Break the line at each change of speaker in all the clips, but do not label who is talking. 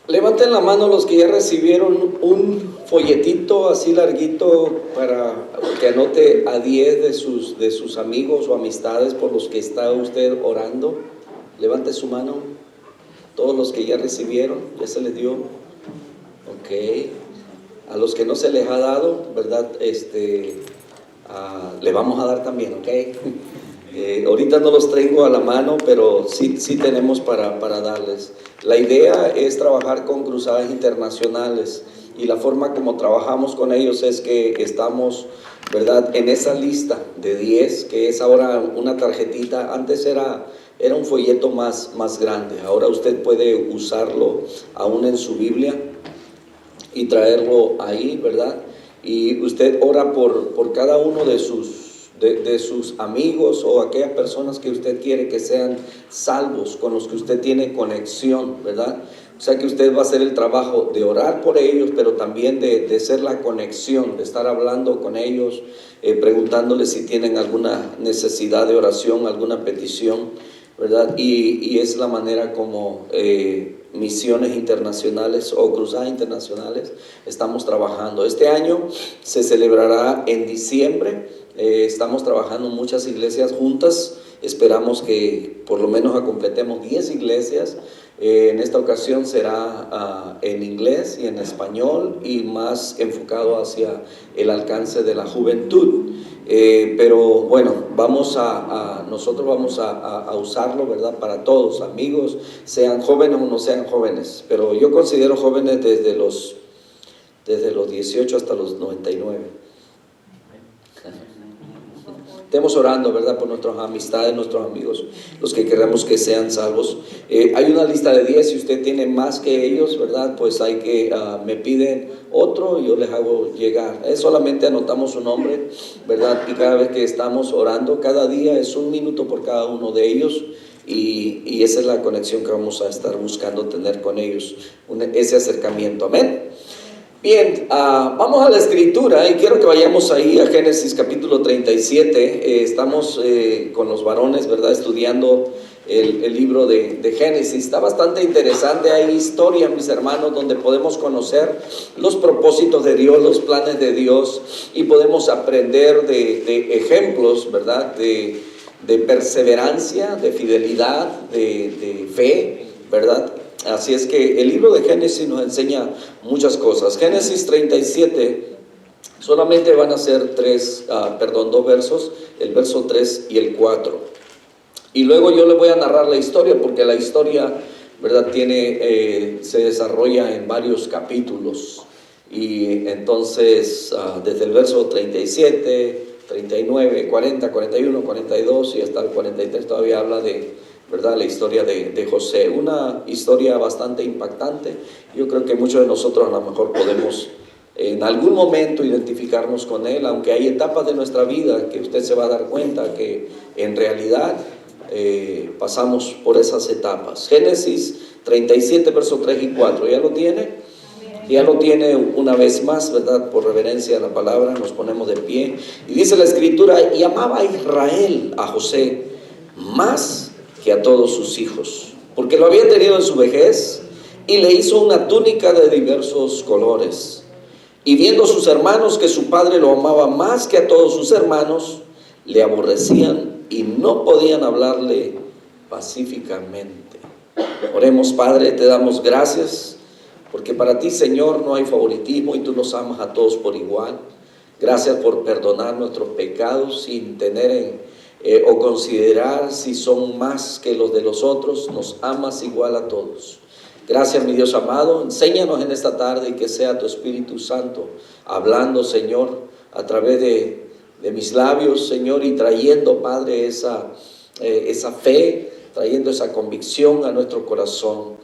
Levanten la mano los que ya recibieron un folletito así larguito para que anote a 10 de sus amigos o amistades por los que está usted orando. Levante su mano. Todos los que ya recibieron, ya se les dio. Ok. A los que no se les ha dado, ¿verdad? Le vamos a dar también, ¿ok? Ahorita no los traigo a la mano, pero sí tenemos para darles. La idea es trabajar con cruzadas internacionales y la forma como trabajamos con ellos es que estamos, ¿verdad?, en esa lista de 10, que es ahora una tarjetita. Antes era un folleto más grande. Ahora usted puede usarlo aún en su Biblia y traerlo ahí, ¿verdad? Y usted ora por cada uno de sus amigos o aquellas personas que usted quiere que sean salvos, con los que usted tiene conexión, ¿verdad? O sea que usted va a hacer el trabajo de orar por ellos, pero también de ser la conexión, de estar hablando con ellos, preguntándoles si tienen alguna necesidad de oración, alguna petición, ¿verdad? Y es la manera como misiones internacionales o cruzadas internacionales estamos trabajando. Este año se celebrará en diciembre. Estamos trabajando en muchas iglesias juntas. Esperamos que por lo menos completemos 10 iglesias. En esta ocasión será en inglés y en español y más enfocado hacia el alcance de la juventud. Pero bueno, nosotros vamos a usarlo, ¿verdad?, para todos, amigos, sean jóvenes o no sean jóvenes. Pero yo considero jóvenes desde los 18 hasta los 99. Estemos orando, ¿verdad?, por nuestras amistades, nuestros amigos, los que queremos que sean salvos. Hay una lista de 10, si usted tiene más que ellos, ¿verdad?, pues me piden otro y yo les hago llegar. Solamente anotamos su nombre, ¿verdad?, y cada vez que estamos orando, cada día es 1 minuto por cada uno de ellos. Y esa es la conexión que vamos a estar buscando tener con ellos, ese acercamiento. Amén. Bien, vamos a la escritura y quiero que vayamos ahí a Génesis capítulo 37. Estamos con los varones, ¿verdad?, estudiando el libro de Génesis. Está bastante interesante. Hay historias, mis hermanos, donde podemos conocer los propósitos de Dios, los planes de Dios, y podemos aprender de ejemplos, ¿verdad?, de perseverancia, de fidelidad, de fe, ¿verdad? Así es que el libro de Génesis nos enseña muchas cosas. Génesis 37, solamente van a ser 2 versos, el verso 3 y el 4. Y luego yo le voy a narrar la historia, porque la historia, ¿verdad?, se desarrolla en varios capítulos. Y entonces, desde el verso 37, 39, 40, 41, 42 y hasta el 43 todavía habla ¿verdad?, la historia de José, una historia bastante impactante. Yo creo que muchos de nosotros a lo mejor podemos en algún momento identificarnos con él, aunque hay etapas de nuestra vida que usted se va a dar cuenta que en realidad pasamos por esas etapas. Génesis 37, verso 3 y 4, ¿ya lo tiene? Ya lo tiene una vez más, ¿verdad? Por reverencia a la palabra nos ponemos de pie. Y dice la escritura: y amaba a Israel a José más que a todos sus hijos, porque lo había tenido en su vejez, y le hizo una túnica de diversos colores. Y viendo sus hermanos que su padre lo amaba más que a todos sus hermanos, le aborrecían y no podían hablarle pacíficamente. Oremos. Padre, te damos gracias, porque para ti, Señor, no hay favoritismo y tú nos amas a todos por igual. Gracias por perdonar nuestros pecados sin tener o considerar si son más que los de los otros. Nos amas igual a todos. Gracias, mi Dios amado. Enséñanos en esta tarde y que sea tu Espíritu Santo hablando, Señor, a través de mis labios, Señor, y trayendo, Padre, esa fe, trayendo esa convicción a nuestro corazón.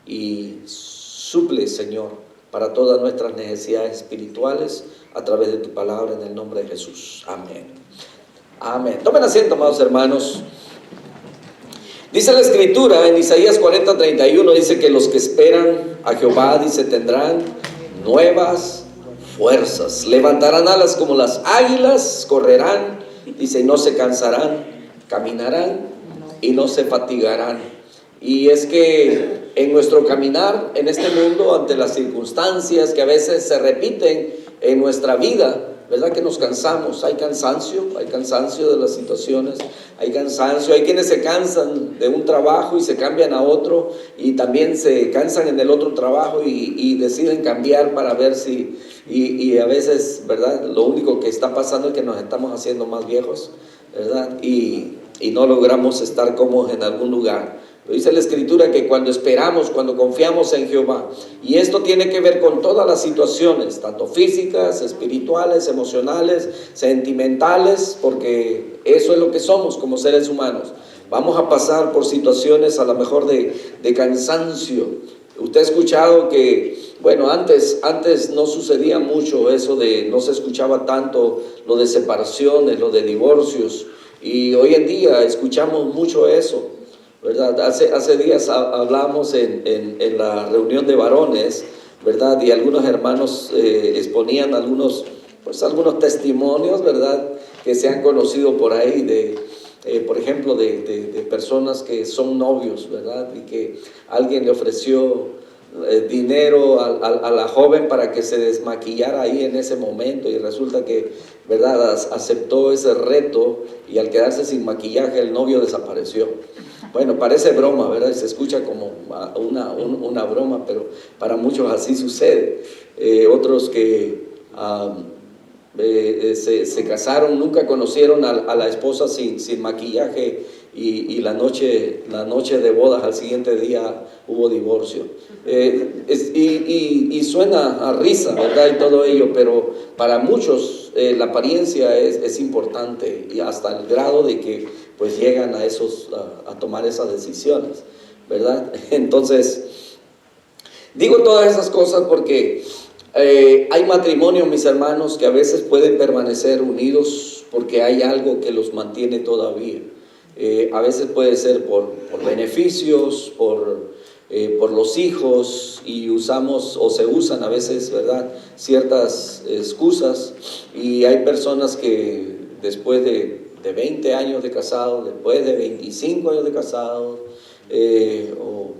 Y suple, Señor, para todas nuestras necesidades espirituales a través de tu palabra, en el nombre de Jesús. Amén. Amén. Tomen asiento, amados hermanos. Dice la escritura en Isaías 40:31, dice que los que esperan a Jehová, dice, tendrán nuevas fuerzas, levantarán alas como las águilas, correrán, dice, y no se cansarán, caminarán y no se fatigarán. Y es que en nuestro caminar en este mundo, ante las circunstancias que a veces se repiten en nuestra vida, ¿verdad? Que nos cansamos, hay cansancio de las situaciones, hay cansancio, hay quienes se cansan de un trabajo y se cambian a otro, y también se cansan en el otro trabajo y deciden cambiar para ver si, y a veces, ¿verdad? Lo único que está pasando es que nos estamos haciendo más viejos, ¿verdad? Y no logramos estar cómodos en algún lugar. Pero dice la Escritura que cuando esperamos, cuando confiamos en Jehová, y esto tiene que ver con todas las situaciones, tanto físicas, espirituales, emocionales, sentimentales, porque eso es lo que somos como seres humanos. Vamos a pasar por situaciones a lo mejor de cansancio. Usted ha escuchado que, bueno, antes no sucedía mucho eso no se escuchaba tanto lo de separaciones, lo de divorcios, y hoy en día escuchamos mucho eso, ¿verdad? Hace días hablamos en la reunión de varones, ¿verdad? Y algunos hermanos exponían algunos testimonios, ¿verdad? Que se han conocido por ahí por ejemplo, de personas que son novios, ¿verdad? Y que alguien le ofreció dinero a la joven para que se desmaquillara ahí en ese momento, y resulta que, ¿verdad? Aceptó ese reto, y al quedarse sin maquillaje el novio desapareció. Bueno, parece broma, ¿verdad? Se escucha como una broma, pero para muchos así sucede. Otros que se casaron, nunca conocieron a la esposa sin maquillaje, y la noche de bodas, al siguiente día hubo divorcio. Y suena a risa, ¿verdad? Y todo ello, pero para muchos la apariencia es importante, y hasta el grado de que pues llegan a tomar esas decisiones, ¿verdad? Entonces, digo todas esas cosas porque hay matrimonios, mis hermanos, que a veces pueden permanecer unidos porque hay algo que los mantiene todavía. A veces puede ser por beneficios, por los hijos, y usamos o se usan a veces, ¿verdad?, ciertas excusas, y hay personas que después de 20 años de casado, después de 25 años de casado, o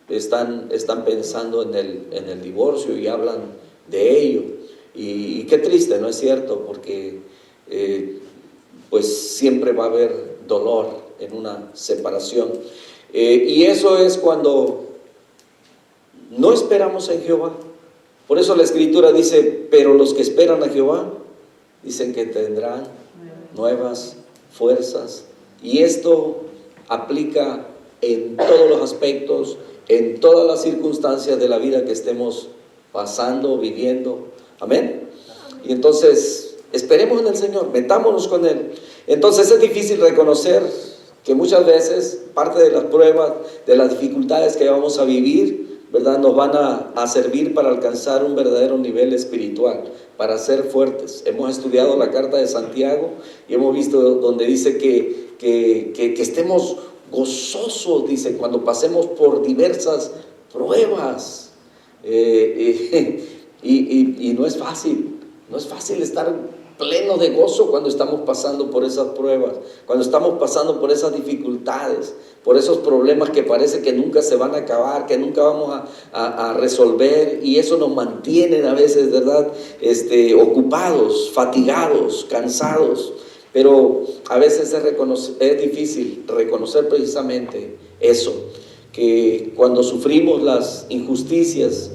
están pensando en el divorcio y hablan de ello, y qué triste, ¿no es cierto? Porque pues siempre va a haber dolor en una separación, y eso es cuando no esperamos en Jehová. Por eso la Escritura dice: pero los que esperan a Jehová, dicen que tendrán nuevas fuerzas. Y esto aplica en todos los aspectos, en todas las circunstancias de la vida que estemos pasando, viviendo. Amén. Y entonces esperemos en el Señor, metámonos con Él. Entonces es difícil reconocer que muchas veces parte de las pruebas, de las dificultades que vamos a vivir, ¿verdad?, nos van a servir para alcanzar un verdadero nivel espiritual, para ser fuertes. Hemos estudiado la carta de Santiago y hemos visto donde dice que estemos gozosos, dice, cuando pasemos por diversas pruebas. Y no es fácil estar pleno de gozo cuando estamos pasando por esas pruebas, cuando estamos pasando por esas dificultades, por esos problemas que parece que nunca se van a acabar, que nunca vamos a resolver, y eso nos mantiene a veces, ¿verdad?, ocupados, fatigados, cansados. Pero a veces es difícil reconocer precisamente eso, que cuando sufrimos las injusticias,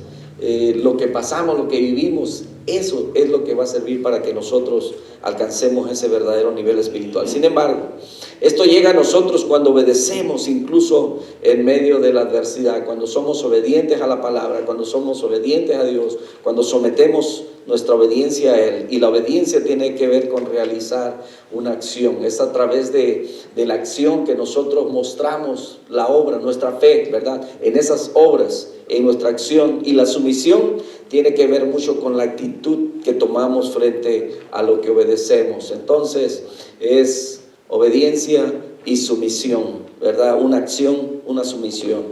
lo que pasamos, lo que vivimos, eso es lo que va a servir para que nosotros alcancemos ese verdadero nivel espiritual. Sin embargo, esto llega a nosotros cuando obedecemos, incluso en medio de la adversidad, cuando somos obedientes a la palabra, cuando somos obedientes a Dios, cuando sometemos nuestra obediencia a Él. Y la obediencia tiene que ver con realizar una acción. Es a través de la acción que nosotros mostramos la obra, nuestra fe, ¿verdad?, en esas obras, en nuestra acción. Y la sumisión tiene que ver mucho con la actitud que tomamos frente a lo que obedecemos. Entonces es obediencia y sumisión, ¿verdad? Una acción, una sumisión.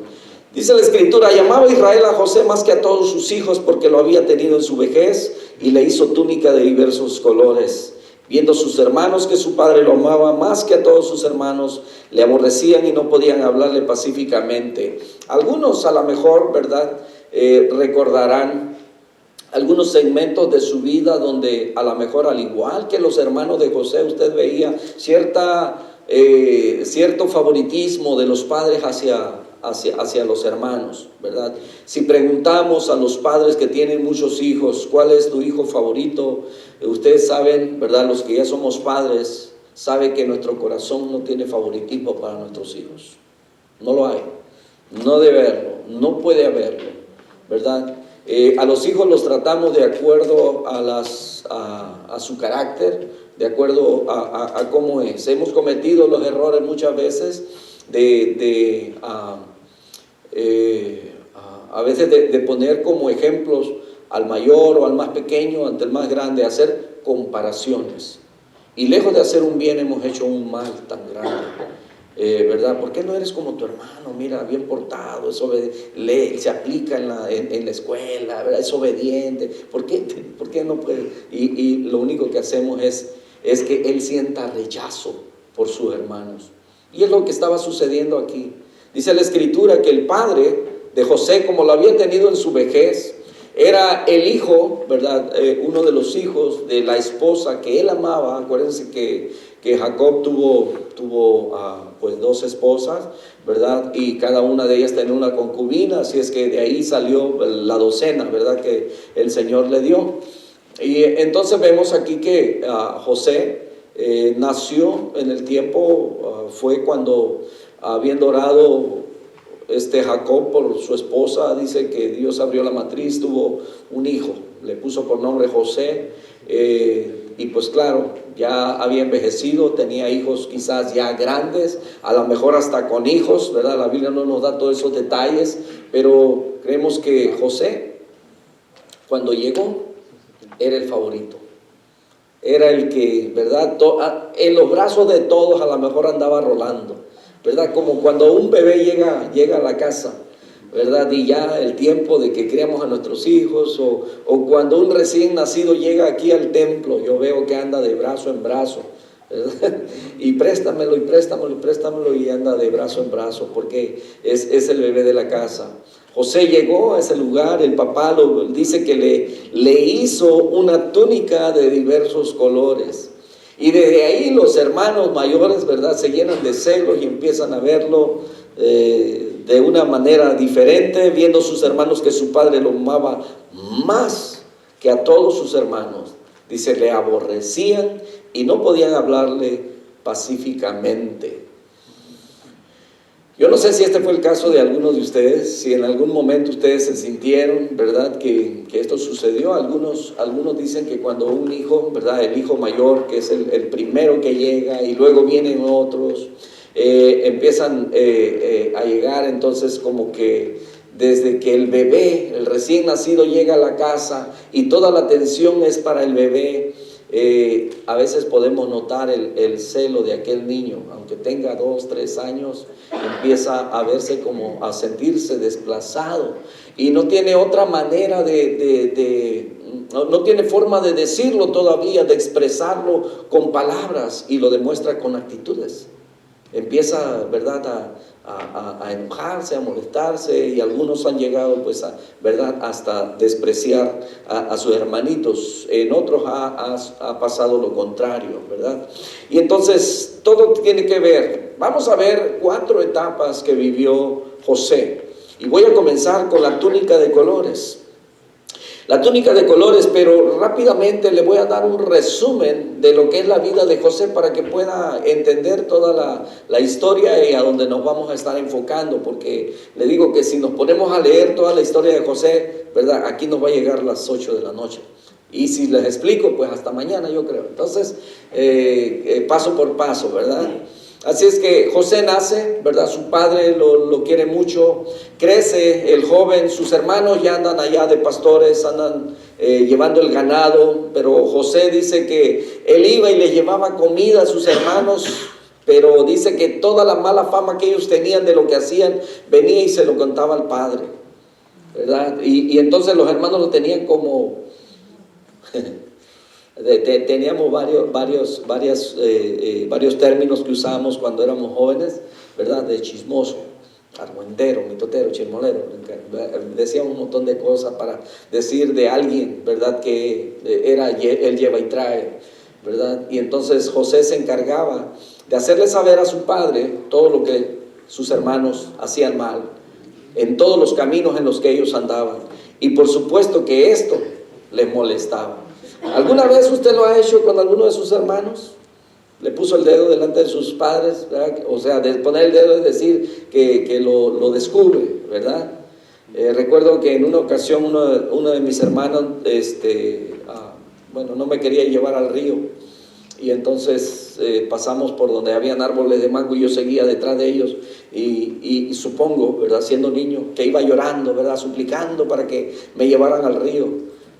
Dice la Escritura: llamaba Israel a José más que a todos sus hijos, porque lo había tenido en su vejez, y le hizo túnica de diversos colores. Viendo sus hermanos que su padre lo amaba más que a todos sus hermanos, le aborrecían y no podían hablarle pacíficamente. Algunos a lo mejor, ¿verdad? Recordarán algunos segmentos de su vida donde a lo mejor, al igual que los hermanos de José, usted veía cierto favoritismo de los padres hacia los hermanos, ¿verdad? Si preguntamos a los padres que tienen muchos hijos, ¿cuál es tu hijo favorito? Ustedes saben, ¿verdad? Los que ya somos padres, saben que nuestro corazón no tiene favoritismo para nuestros hijos. No lo hay, no debe haberlo, no puede haberlo, ¿verdad? A los hijos los tratamos de acuerdo a su carácter, de acuerdo a cómo es. Hemos cometido los errores muchas veces a veces de poner como ejemplos al mayor o al más pequeño ante el más grande, hacer comparaciones. Y lejos de hacer un bien, hemos hecho un mal tan grande. ¿Verdad? ¿Por qué no eres como tu hermano? Mira, bien portado, se aplica en la escuela, ¿verdad? Es obediente. ¿Por qué no puede? Y lo único que hacemos es que él sienta rechazo por sus hermanos. Y es lo que estaba sucediendo aquí. Dice la Escritura que el padre de José, como lo había tenido en su vejez, era el hijo, ¿verdad? Uno de los hijos de la esposa que él amaba. Acuérdense que Jacob tuvo pues 2 esposas, ¿verdad? Y cada una de ellas tenía una concubina, así es que de ahí salió la docena, ¿verdad? Que el Señor le dio. Y entonces vemos aquí que José nació en el tiempo, fue cuando habiendo orado Jacob por su esposa, dice que Dios abrió la matriz, tuvo un hijo, le puso por nombre José, y pues claro, ya había envejecido, tenía hijos quizás ya grandes, a lo mejor hasta con hijos, ¿verdad? La Biblia no nos da todos esos detalles, pero creemos que José, cuando llegó, era el favorito. Era el que, ¿verdad? En los brazos de todos a lo mejor andaba rolando, ¿verdad? Como cuando un bebé llega a la casa, ¿verdad? Y ya el tiempo de que criamos a nuestros hijos, o cuando un recién nacido llega aquí al templo, yo veo que anda de brazo en brazo, ¿verdad? Y préstamelo, y préstamelo, y préstamelo, y anda de brazo en brazo, porque es el bebé de la casa. José llegó a ese lugar, el papá dice que le hizo una túnica de diversos colores. Y desde ahí los hermanos mayores, ¿verdad?, se llenan de celos y empiezan a verlo de una manera diferente, viendo sus hermanos que su padre lo amaba más que a todos sus hermanos. Dice, le aborrecían y no podían hablarle pacíficamente. Yo no sé si este fue el caso de algunos de ustedes, si en algún momento ustedes se sintieron, ¿verdad?, que esto sucedió. Algunos dicen que cuando un hijo, ¿verdad?, el hijo mayor, que es el primero que llega, y luego vienen otros, empiezan a llegar, entonces como que desde que el bebé, el recién nacido, llega a la casa y toda la atención es para el bebé, a veces podemos notar el celo de aquel niño, aunque tenga 2, 3 años, empieza a verse como a sentirse desplazado y no tiene otra manera no tiene forma de decirlo todavía, de expresarlo con palabras, y lo demuestra con actitudes. Empieza, ¿verdad?, a enojarse, a molestarse, y algunos han llegado, pues, ¿verdad?, hasta despreciar a sus hermanitos. En otros ha pasado lo contrario, ¿verdad? Y entonces todo tiene que ver. Vamos a ver 4 etapas que vivió José, y voy a comenzar con la túnica de colores. La túnica de colores, pero rápidamente le voy a dar un resumen de lo que es la vida de José para que pueda entender toda la historia y a donde nos vamos a estar enfocando, porque le digo que si nos ponemos a leer toda la historia de José, ¿verdad?, aquí nos va a llegar a las 8 de la noche. Y si les explico, pues hasta mañana, yo creo. Entonces, paso por paso, ¿verdad? Así es que José nace, ¿verdad? Su padre lo quiere mucho, crece el joven, sus hermanos ya andan allá de pastores, andan llevando el ganado, pero José dice que él iba y le llevaba comida a sus hermanos, pero dice que toda la mala fama que ellos tenían de lo que hacían, venía y se lo contaba al padre, ¿verdad? Y entonces los hermanos lo tenían como Teníamos varios términos que usábamos cuando éramos jóvenes, ¿verdad? De chismoso, argüendero, mitotero, chismolero. Decíamos un montón de cosas para decir de alguien, ¿verdad? Que él lleva y trae, ¿verdad? Y entonces José se encargaba de hacerle saber a su padre todo lo que sus hermanos hacían mal, en todos los caminos en los que ellos andaban. Y por supuesto que esto les molestaba. ¿Alguna vez usted lo ha hecho con alguno de sus hermanos? Le puso el dedo delante de sus padres, ¿verdad? O sea, de poner el dedo es decir que lo descubre, ¿verdad? Recuerdo que en una ocasión uno de mis hermanos, no me quería llevar al río. Y entonces pasamos por donde habían árboles de mango y yo seguía detrás de ellos y supongo, ¿verdad? Siendo niño, que iba llorando, ¿verdad? Suplicando para que me llevaran al río.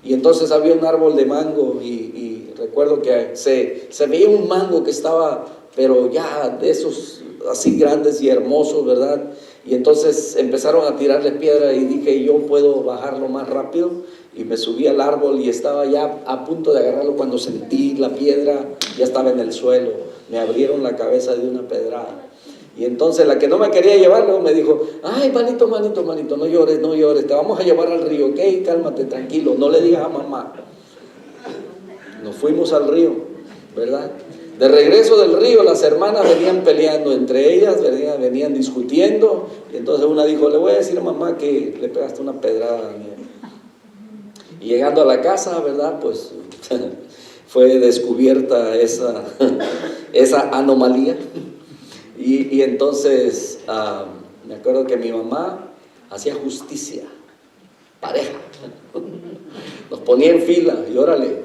Y entonces había un árbol de mango y recuerdo que se veía un mango que estaba, pero ya de esos así grandes y hermosos, ¿verdad? Y entonces empezaron a tirarle piedra y dije, yo puedo bajarlo más rápido. Y me subí al árbol y estaba ya a punto de agarrarlo cuando sentí la piedra, ya estaba en el suelo. Me abrieron la cabeza de una pedrada. Y entonces la que no me quería llevar luego me dijo, ay, manito, no llores, te vamos a llevar al río, ok, cálmate, tranquilo, no le digas a mamá. Nos fuimos al río, ¿verdad? De regreso del río, las hermanas venían peleando entre ellas, venían discutiendo, y entonces una dijo, le voy a decir a mamá que le pegaste una pedrada a mí. Y llegando a la casa, ¿verdad? Pues fue descubierta esa anomalía. Y entonces me acuerdo que mi mamá hacía justicia, pareja. Nos ponía en fila y órale.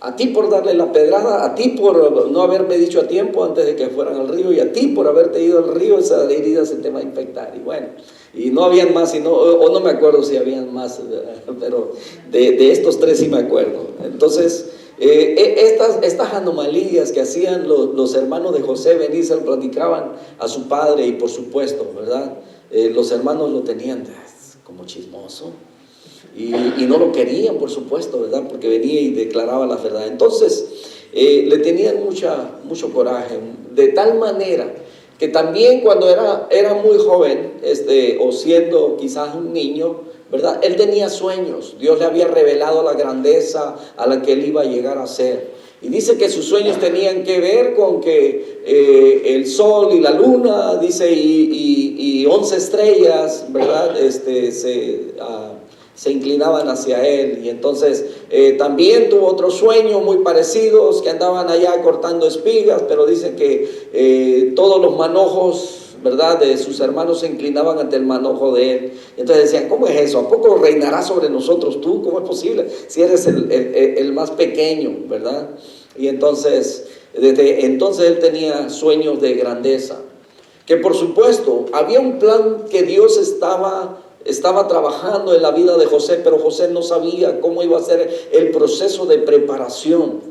A ti por darle la pedrada, a ti por no haberme dicho a tiempo antes de que fueran al río, y a ti por haberte ido al río, esa herida se te va a infectar. Y bueno, y no habían más, o no me acuerdo si habían más, pero de estos tres sí me acuerdo. Entonces, estas anomalías que hacían los hermanos de José venir, se lo platicaban a su padre, y por supuesto, ¿verdad? Los hermanos lo tenían como chismoso. Y no lo querían, por supuesto, ¿verdad? Porque venía y declaraba la verdad. Entonces, le tenían mucho coraje, de tal manera que también cuando era muy joven, o siendo quizás un niño, ¿verdad? Él tenía sueños. Dios le había revelado la grandeza a la que él iba a llegar a ser. Y dice que sus sueños tenían que ver con que el sol y la luna, dice, y 11 estrellas, ¿verdad? Se inclinaban hacia él. Y entonces también tuvo otros sueños muy parecidos, que andaban allá cortando espigas, pero dice que todos los manojos, ¿verdad?, de sus hermanos se inclinaban ante el manojo de él. Entonces decían, ¿cómo es eso? ¿A poco reinarás sobre nosotros tú? ¿Cómo es posible? Si eres el más pequeño, ¿verdad? Y entonces, desde entonces él tenía sueños de grandeza. Que por supuesto, había un plan que Dios estaba trabajando en la vida de José, pero José no sabía cómo iba a ser el proceso de preparación,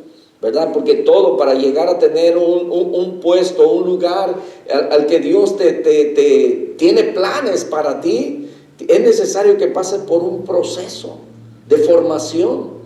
¿verdad? Porque todo para llegar a tener un puesto, un lugar al que Dios te tiene planes para ti, es necesario que pases por un proceso de formación.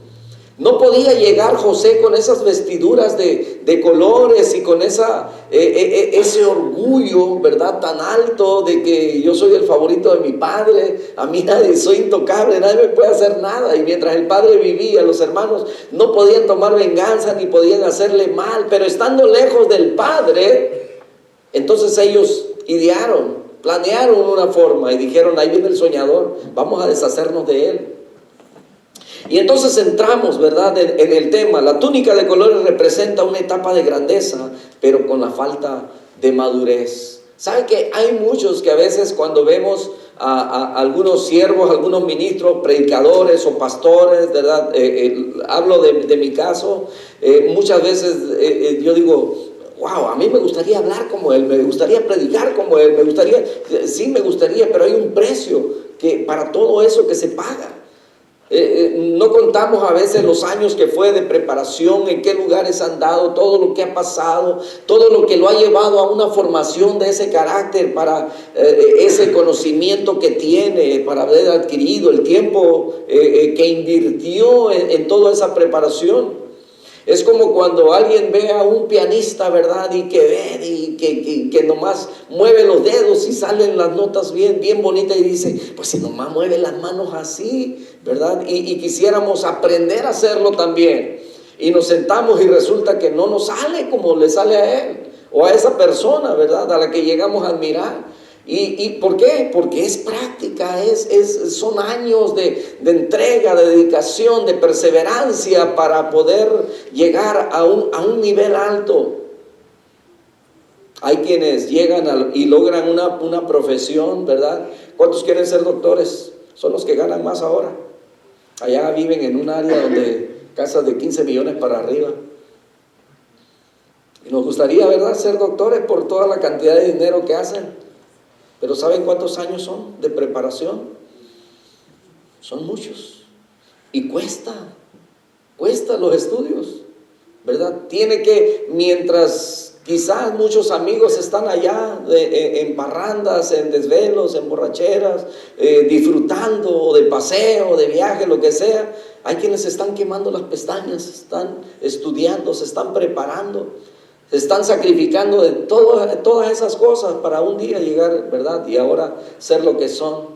No podía llegar José con esas vestiduras de colores y con ese orgullo, ¿verdad?, tan alto de que yo soy el favorito de mi padre, a mí nadie, soy intocable, nadie me puede hacer nada. Y mientras el padre vivía, los hermanos no podían tomar venganza ni podían hacerle mal, pero estando lejos del padre, entonces ellos planearon una forma y dijeron, ahí viene el soñador, vamos a deshacernos de él. Y entonces entramos, ¿verdad?, en el tema. La túnica de colores representa una etapa de grandeza, pero con la falta de madurez. ¿Sabe que hay muchos que a veces cuando vemos a algunos siervos, algunos ministros, predicadores o pastores, ¿verdad? Hablo de mi caso, muchas veces yo digo, wow, a mí me gustaría hablar como él, me gustaría predicar como él, me gustaría, pero hay un precio para todo eso que se paga. No contamos a veces los años que fue de preparación, en qué lugares han dado, todo lo que ha pasado, todo lo que lo ha llevado a una formación de ese carácter, para ese conocimiento que tiene, para haber adquirido el tiempo que invirtió en toda esa preparación. Es como cuando alguien ve a un pianista, ¿verdad? Y que ve y que nomás mueve los dedos y salen las notas bien, bien bonitas, y dice, pues si nomás mueve las manos así, ¿verdad? Y quisiéramos aprender a hacerlo también. Y nos sentamos y resulta que no nos sale como le sale a él o a esa persona, ¿verdad? A la que llegamos a admirar. ¿Y por qué? Porque es práctica, son años de entrega, de dedicación, de perseverancia para poder llegar a un nivel alto. Hay quienes llegan y logran una profesión, ¿verdad? ¿Cuántos quieren ser doctores? Son los que ganan más ahora. Allá viven en un área donde casas de 15 millones para arriba. Y nos gustaría, ¿verdad?, ser doctores por toda la cantidad de dinero que hacen. Pero ¿saben cuántos años son de preparación? Son muchos. Y cuesta los estudios, ¿verdad? Tiene que, mientras quizás muchos amigos están allá en parrandas, en desvelos, en borracheras, disfrutando de paseo, de viaje, lo que sea, hay quienes están quemando las pestañas, están estudiando, se están preparando. Se están sacrificando de todas esas cosas para un día llegar, ¿verdad? Y ahora ser lo que son.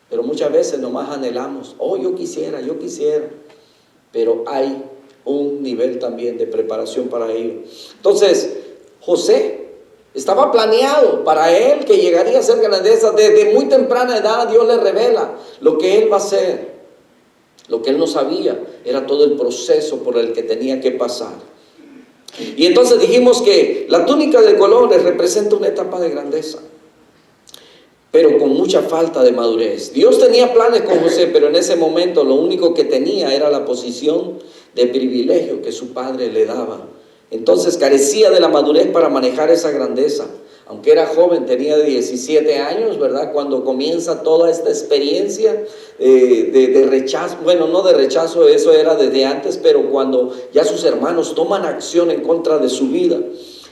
Pero muchas veces nomás anhelamos, yo quisiera. Pero hay un nivel también de preparación para ello. Entonces, José estaba planeado para él que llegaría a ser grandeza. Desde muy temprana edad Dios le revela lo que él va a hacer. Lo que él no sabía era todo el proceso por el que tenía que pasar. Y entonces dijimos que la túnica de colores representa una etapa de grandeza, pero con mucha falta de madurez. Dios tenía planes con José, pero en ese momento lo único que tenía era la posición de privilegio que su padre le daba. Entonces carecía de la madurez para manejar esa grandeza. Aunque era joven, tenía 17 años, ¿verdad? Cuando comienza toda esta experiencia de rechazo. Bueno, no de rechazo, eso era desde antes, pero cuando ya sus hermanos toman acción en contra de su vida.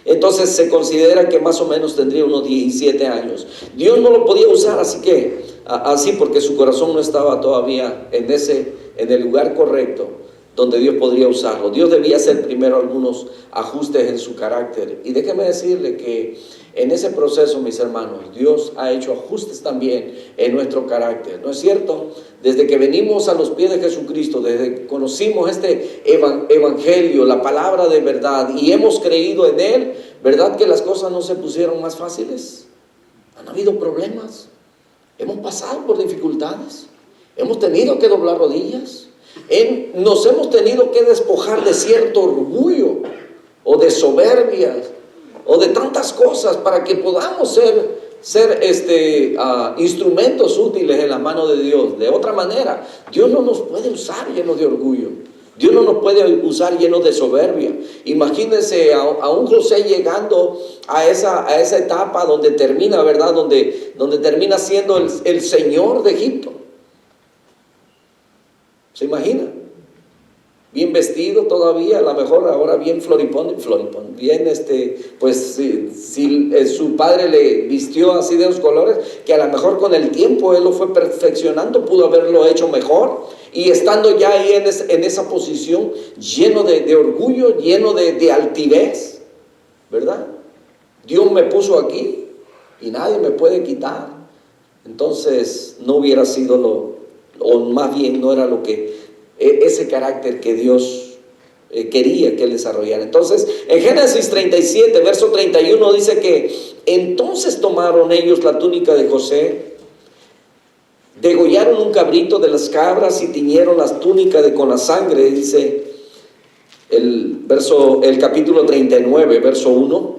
Entonces se considera que más o menos tendría unos 17 años. Dios no lo podía usar así porque su corazón no estaba todavía en el lugar correcto donde Dios podría usarlo. Dios debía hacer primero algunos ajustes en su carácter. Y déjeme decirle que en ese proceso, mis hermanos, Dios ha hecho ajustes también en nuestro carácter. ¿No es cierto? Desde que venimos a los pies de Jesucristo, desde que conocimos este evangelio, la palabra de verdad, y hemos creído en Él, ¿verdad que las cosas no se pusieron más fáciles? Han habido problemas, hemos pasado por dificultades, hemos tenido que doblar rodillas, nos hemos tenido que despojar de cierto orgullo o de soberbias o de tantas cosas para que podamos ser instrumentos útiles en la mano de Dios. De otra manera, Dios no nos puede usar llenos de orgullo. Dios no nos puede usar llenos de soberbia. Imagínense a un José llegando a esa etapa donde termina, ¿verdad? Donde termina siendo el señor de Egipto. ¿Se imagina? Bien vestido todavía, a lo mejor ahora bien floripón, bien pues si su padre le vistió así de los colores, que a lo mejor con el tiempo él lo fue perfeccionando, pudo haberlo hecho mejor, y estando ya ahí en esa posición, lleno de orgullo, lleno de altivez, ¿verdad? Dios me puso aquí y nadie me puede quitar. Entonces no hubiera sido o más bien no era lo que ese carácter que Dios quería que él desarrollara. Entonces en Génesis 37 verso 31 dice que entonces tomaron ellos la túnica de José, degollaron un cabrito de las cabras y tiñeron las túnicas con la sangre. Dice el capítulo 39 verso 1,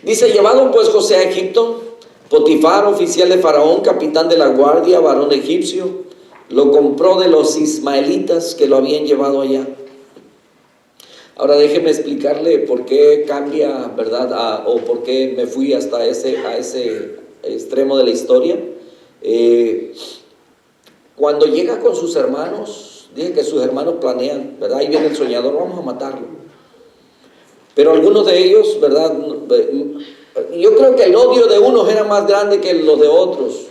dice: llevaron pues José a Egipto. Potifar, oficial de Faraón, capitán de la guardia, varón egipcio, lo compró de los ismaelitas que lo habían llevado allá. Ahora déjeme explicarle por qué cambia, ¿verdad? O por qué me fui hasta a ese extremo de la historia. cuando llega con sus hermanos, dice que sus hermanos planean, ¿verdad? Ahí viene el soñador, vamos a matarlo. Pero algunos de ellos, ¿verdad? Yo creo que el odio de unos era más grande que los de otros.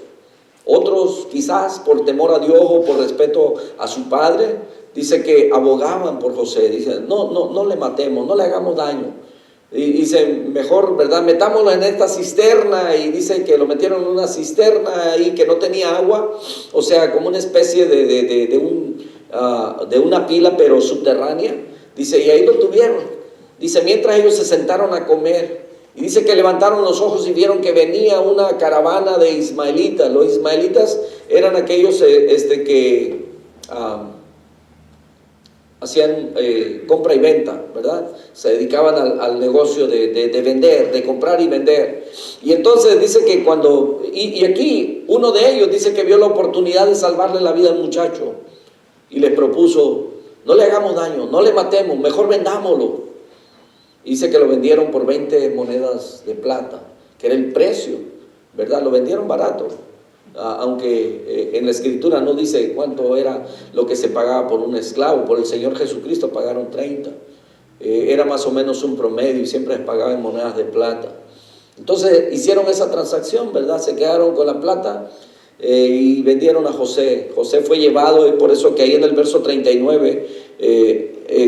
Otros quizás por temor a Dios o por respeto a su padre, dice que abogaban por José. Dice, no le matemos, no le hagamos daño. Y dice, mejor, ¿verdad? Metámoslo en esta cisterna. Y dice que lo metieron en una cisterna ahí que no tenía agua. O sea, como una especie de una pila, pero subterránea. Dice, y ahí lo tuvieron. Dice, mientras ellos se sentaron a comer. Y dice que levantaron los ojos y vieron que venía una caravana de ismaelitas. Los ismaelitas eran aquellos que hacían compra y venta, ¿verdad? Se dedicaban al negocio de vender, de comprar y vender. Y entonces dice que cuando, y aquí uno de ellos dice que vio la oportunidad de salvarle la vida al muchacho y le propuso, no le hagamos daño, no le matemos, mejor vendámoslo. Dice que lo vendieron por 20 monedas de plata, que era el precio, ¿verdad? Lo vendieron barato, aunque en la escritura no dice cuánto era lo que se pagaba por un esclavo. Por el Señor Jesucristo pagaron 30. Era más o menos un promedio y siempre les pagaban en monedas de plata. Entonces hicieron esa transacción, ¿verdad? Se quedaron con la plata y vendieron a José. José fue llevado, y por eso que ahí en el verso 39,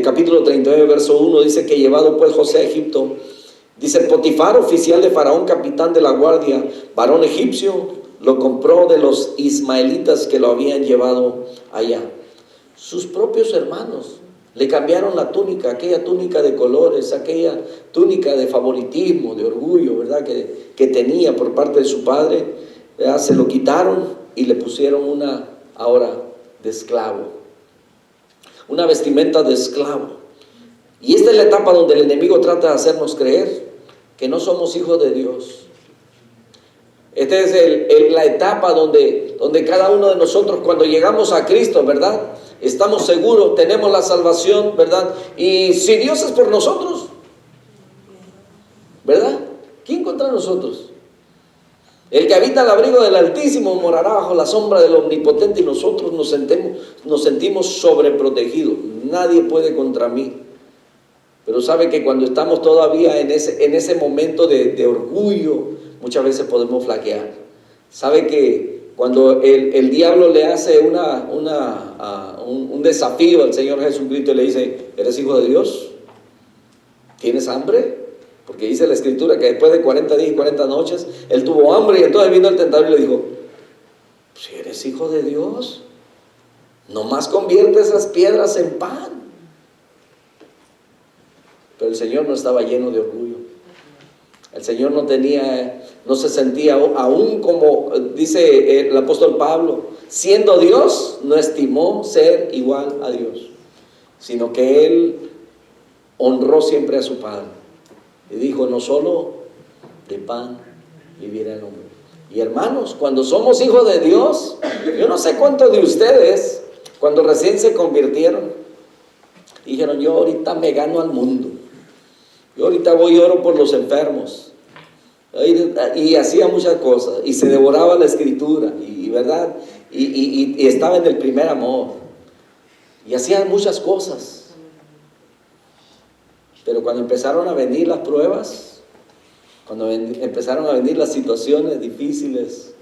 capítulo 39, verso 1, dice que llevado pues José a Egipto, dice, Potifar, oficial de Faraón, capitán de la guardia, varón egipcio, lo compró de los ismaelitas que lo habían llevado allá. Sus propios hermanos le cambiaron la túnica, aquella túnica de colores, aquella túnica de favoritismo, de orgullo, ¿verdad? Que tenía por parte de su padre, ¿verdad? Se lo quitaron y le pusieron una ahora de esclavo, una vestimenta de esclavo. Y esta es la etapa donde el enemigo trata de hacernos creer que no somos hijos de Dios. Esta es la etapa donde cada uno de nosotros, cuando llegamos a Cristo, ¿verdad? Estamos seguros, tenemos la salvación, ¿verdad? Y si Dios es por nosotros, ¿verdad? ¿Quién contra nosotros? El que habita al abrigo del Altísimo morará bajo la sombra del Omnipotente, y nosotros nos sentimos sobreprotegidos. Nadie puede contra mí. Pero sabe que cuando estamos todavía en ese momento de orgullo, muchas veces podemos flaquear. Sabe que cuando el diablo le hace un desafío al Señor Jesucristo y le dice, ¿eres hijo de Dios? ¿Tienes hambre? Porque dice la Escritura que después de 40 días y 40 noches, él tuvo hambre, y entonces vino el tentador y le dijo, si eres hijo de Dios, nomás convierte esas piedras en pan. Pero el Señor no estaba lleno de orgullo. El Señor no se sentía, aún como dice el apóstol Pablo, siendo Dios, no estimó ser igual a Dios, sino que Él honró siempre a su Padre. Y dijo, no solo de pan vivirá el hombre. Y hermanos, cuando somos hijos de Dios, yo no sé cuántos de ustedes, cuando recién se convirtieron, dijeron, yo ahorita me gano al mundo. Yo ahorita voy y oro por los enfermos. Y hacía muchas cosas. Y se devoraba la Escritura. ¿Verdad? Y estaba en el primer amor. Y hacían muchas cosas. Pero cuando empezaron a venir las pruebas, cuando empezaron a venir las situaciones difíciles,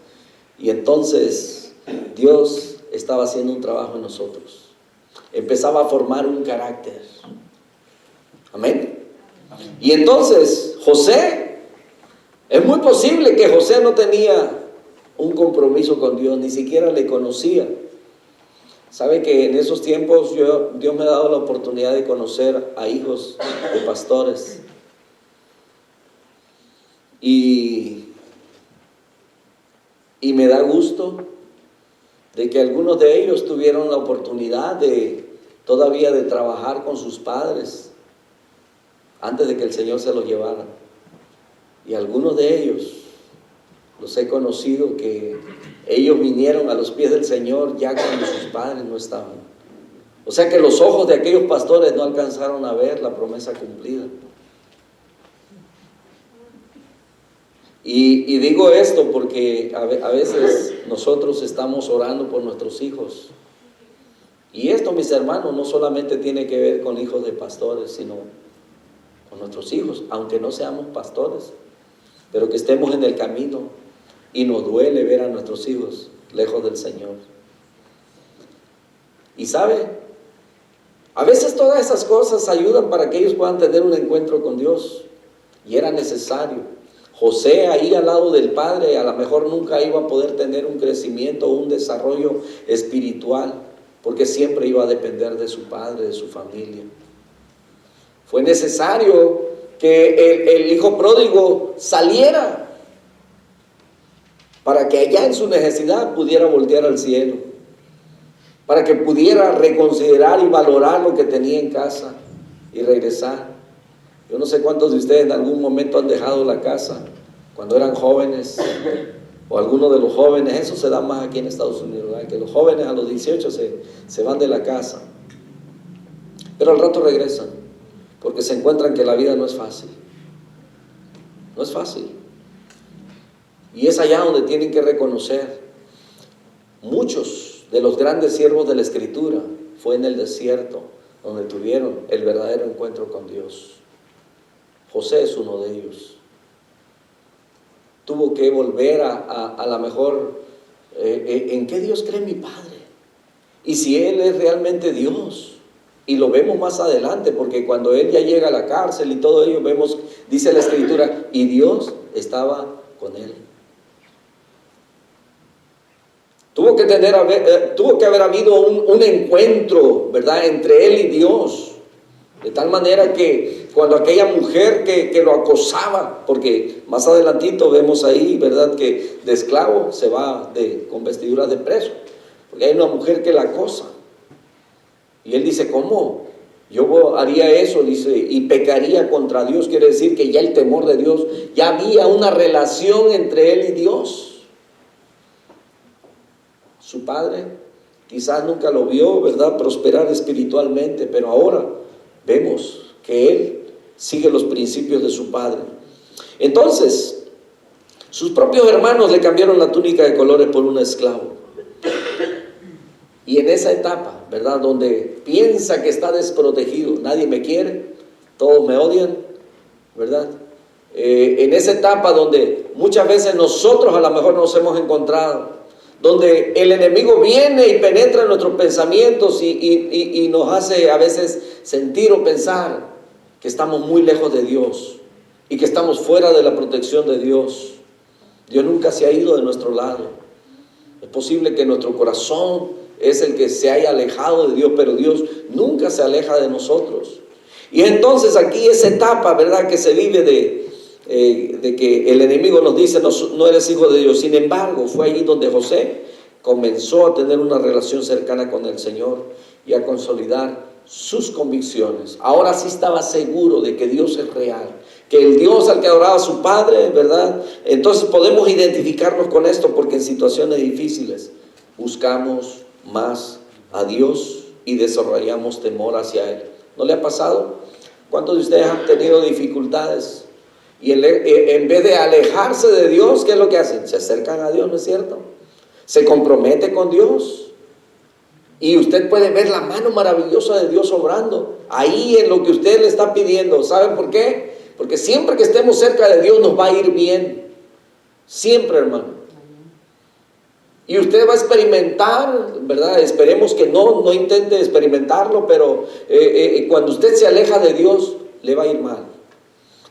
y entonces Dios estaba haciendo un trabajo en nosotros. Empezaba a formar un carácter. Amén. Y entonces José, es muy posible que José no tenía un compromiso con Dios, ni siquiera le conocía. Sabe que en esos tiempos Dios me ha dado la oportunidad de conocer a hijos de pastores. Y me da gusto de que algunos de ellos tuvieron la oportunidad todavía de trabajar con sus padres antes de que el Señor se los llevara. Y algunos de ellos los he conocido que ellos vinieron a los pies del Señor ya cuando sus padres no estaban. O sea que los ojos de aquellos pastores no alcanzaron a ver la promesa cumplida. Y digo esto porque a veces nosotros estamos orando por nuestros hijos. Y esto, mis hermanos, no solamente tiene que ver con hijos de pastores, sino con nuestros hijos, aunque no seamos pastores, pero que estemos en el camino y nos duele ver a nuestros hijos lejos del Señor. Y sabe, a veces todas esas cosas ayudan para que ellos puedan tener un encuentro con Dios, y era necesario. José ahí al lado del padre a lo mejor nunca iba a poder tener un crecimiento o un desarrollo espiritual, porque siempre iba a depender de su padre, de su familia. Fue necesario que el hijo pródigo saliera para que allá en su necesidad pudiera voltear al cielo, para que pudiera reconsiderar y valorar lo que tenía en casa y regresar. Yo no sé cuántos de ustedes en algún momento han dejado la casa cuando eran jóvenes, o algunos de los jóvenes. Eso se da más aquí en Estados Unidos, ¿verdad? Que los jóvenes a los 18 se van de la casa, pero al rato regresan, porque se encuentran que la vida no es fácil. No es fácil. Y es allá donde tienen que reconocer. Muchos de los grandes siervos de la Escritura fue en el desierto donde tuvieron el verdadero encuentro con Dios. José es uno de ellos. Tuvo que volver a la mejor, ¿en qué Dios cree mi padre? Y si Él es realmente Dios. Y lo vemos más adelante, porque cuando Él ya llega a la cárcel y todo ello, vemos, dice la Escritura, y Dios estaba con Él. Tuvo que haber habido un encuentro, ¿verdad?, entre Él y Dios. De tal manera que cuando aquella mujer que lo acosaba, porque más adelantito vemos ahí, ¿verdad?, que de esclavo se va con vestiduras de preso, porque hay una mujer que la acosa. Y él dice, ¿cómo? Yo haría eso, dice, y pecaría contra Dios. Quiere decir que ya el temor de Dios, ya había una relación entre él y Dios. Su padre quizás nunca lo vio, ¿verdad?, prosperar espiritualmente, pero ahora vemos que él sigue los principios de su padre. Entonces, sus propios hermanos le cambiaron la túnica de colores por un esclavo. Y en esa etapa, ¿verdad?, donde piensa que está desprotegido, nadie me quiere, todos me odian, ¿verdad? En esa etapa donde muchas veces nosotros a lo mejor nos hemos encontrado, donde el enemigo viene y penetra en nuestros pensamientos y nos hace a veces sentir o pensar que estamos muy lejos de Dios y que estamos fuera de la protección de Dios. Dios nunca se ha ido de nuestro lado. Es posible que nuestro corazón es el que se haya alejado de Dios, pero Dios nunca se aleja de nosotros. Y entonces aquí esa etapa, ¿verdad?, que se vive de que el enemigo nos dice, no eres hijo de Dios. Sin embargo, fue allí donde José comenzó a tener una relación cercana con el Señor y a consolidar sus convicciones. Ahora sí estaba seguro de que Dios es real, que el Dios al que adoraba a su padre, ¿verdad? Entonces podemos identificarnos con esto, porque en situaciones difíciles buscamos más a Dios y desarrollamos temor hacia Él. ¿No le ha pasado? ¿Cuántos de ustedes han tenido dificultades? Y en vez de alejarse de Dios, ¿qué es lo que hacen? Se acercan a Dios, ¿no es cierto? Se compromete con Dios. Y usted puede ver la mano maravillosa de Dios obrando ahí en lo que usted le está pidiendo. ¿Saben por qué? Porque siempre que estemos cerca de Dios nos va a ir bien. Siempre, hermano. Y usted va a experimentar, ¿verdad? Esperemos que no intente experimentarlo, pero cuando usted se aleja de Dios, le va a ir mal.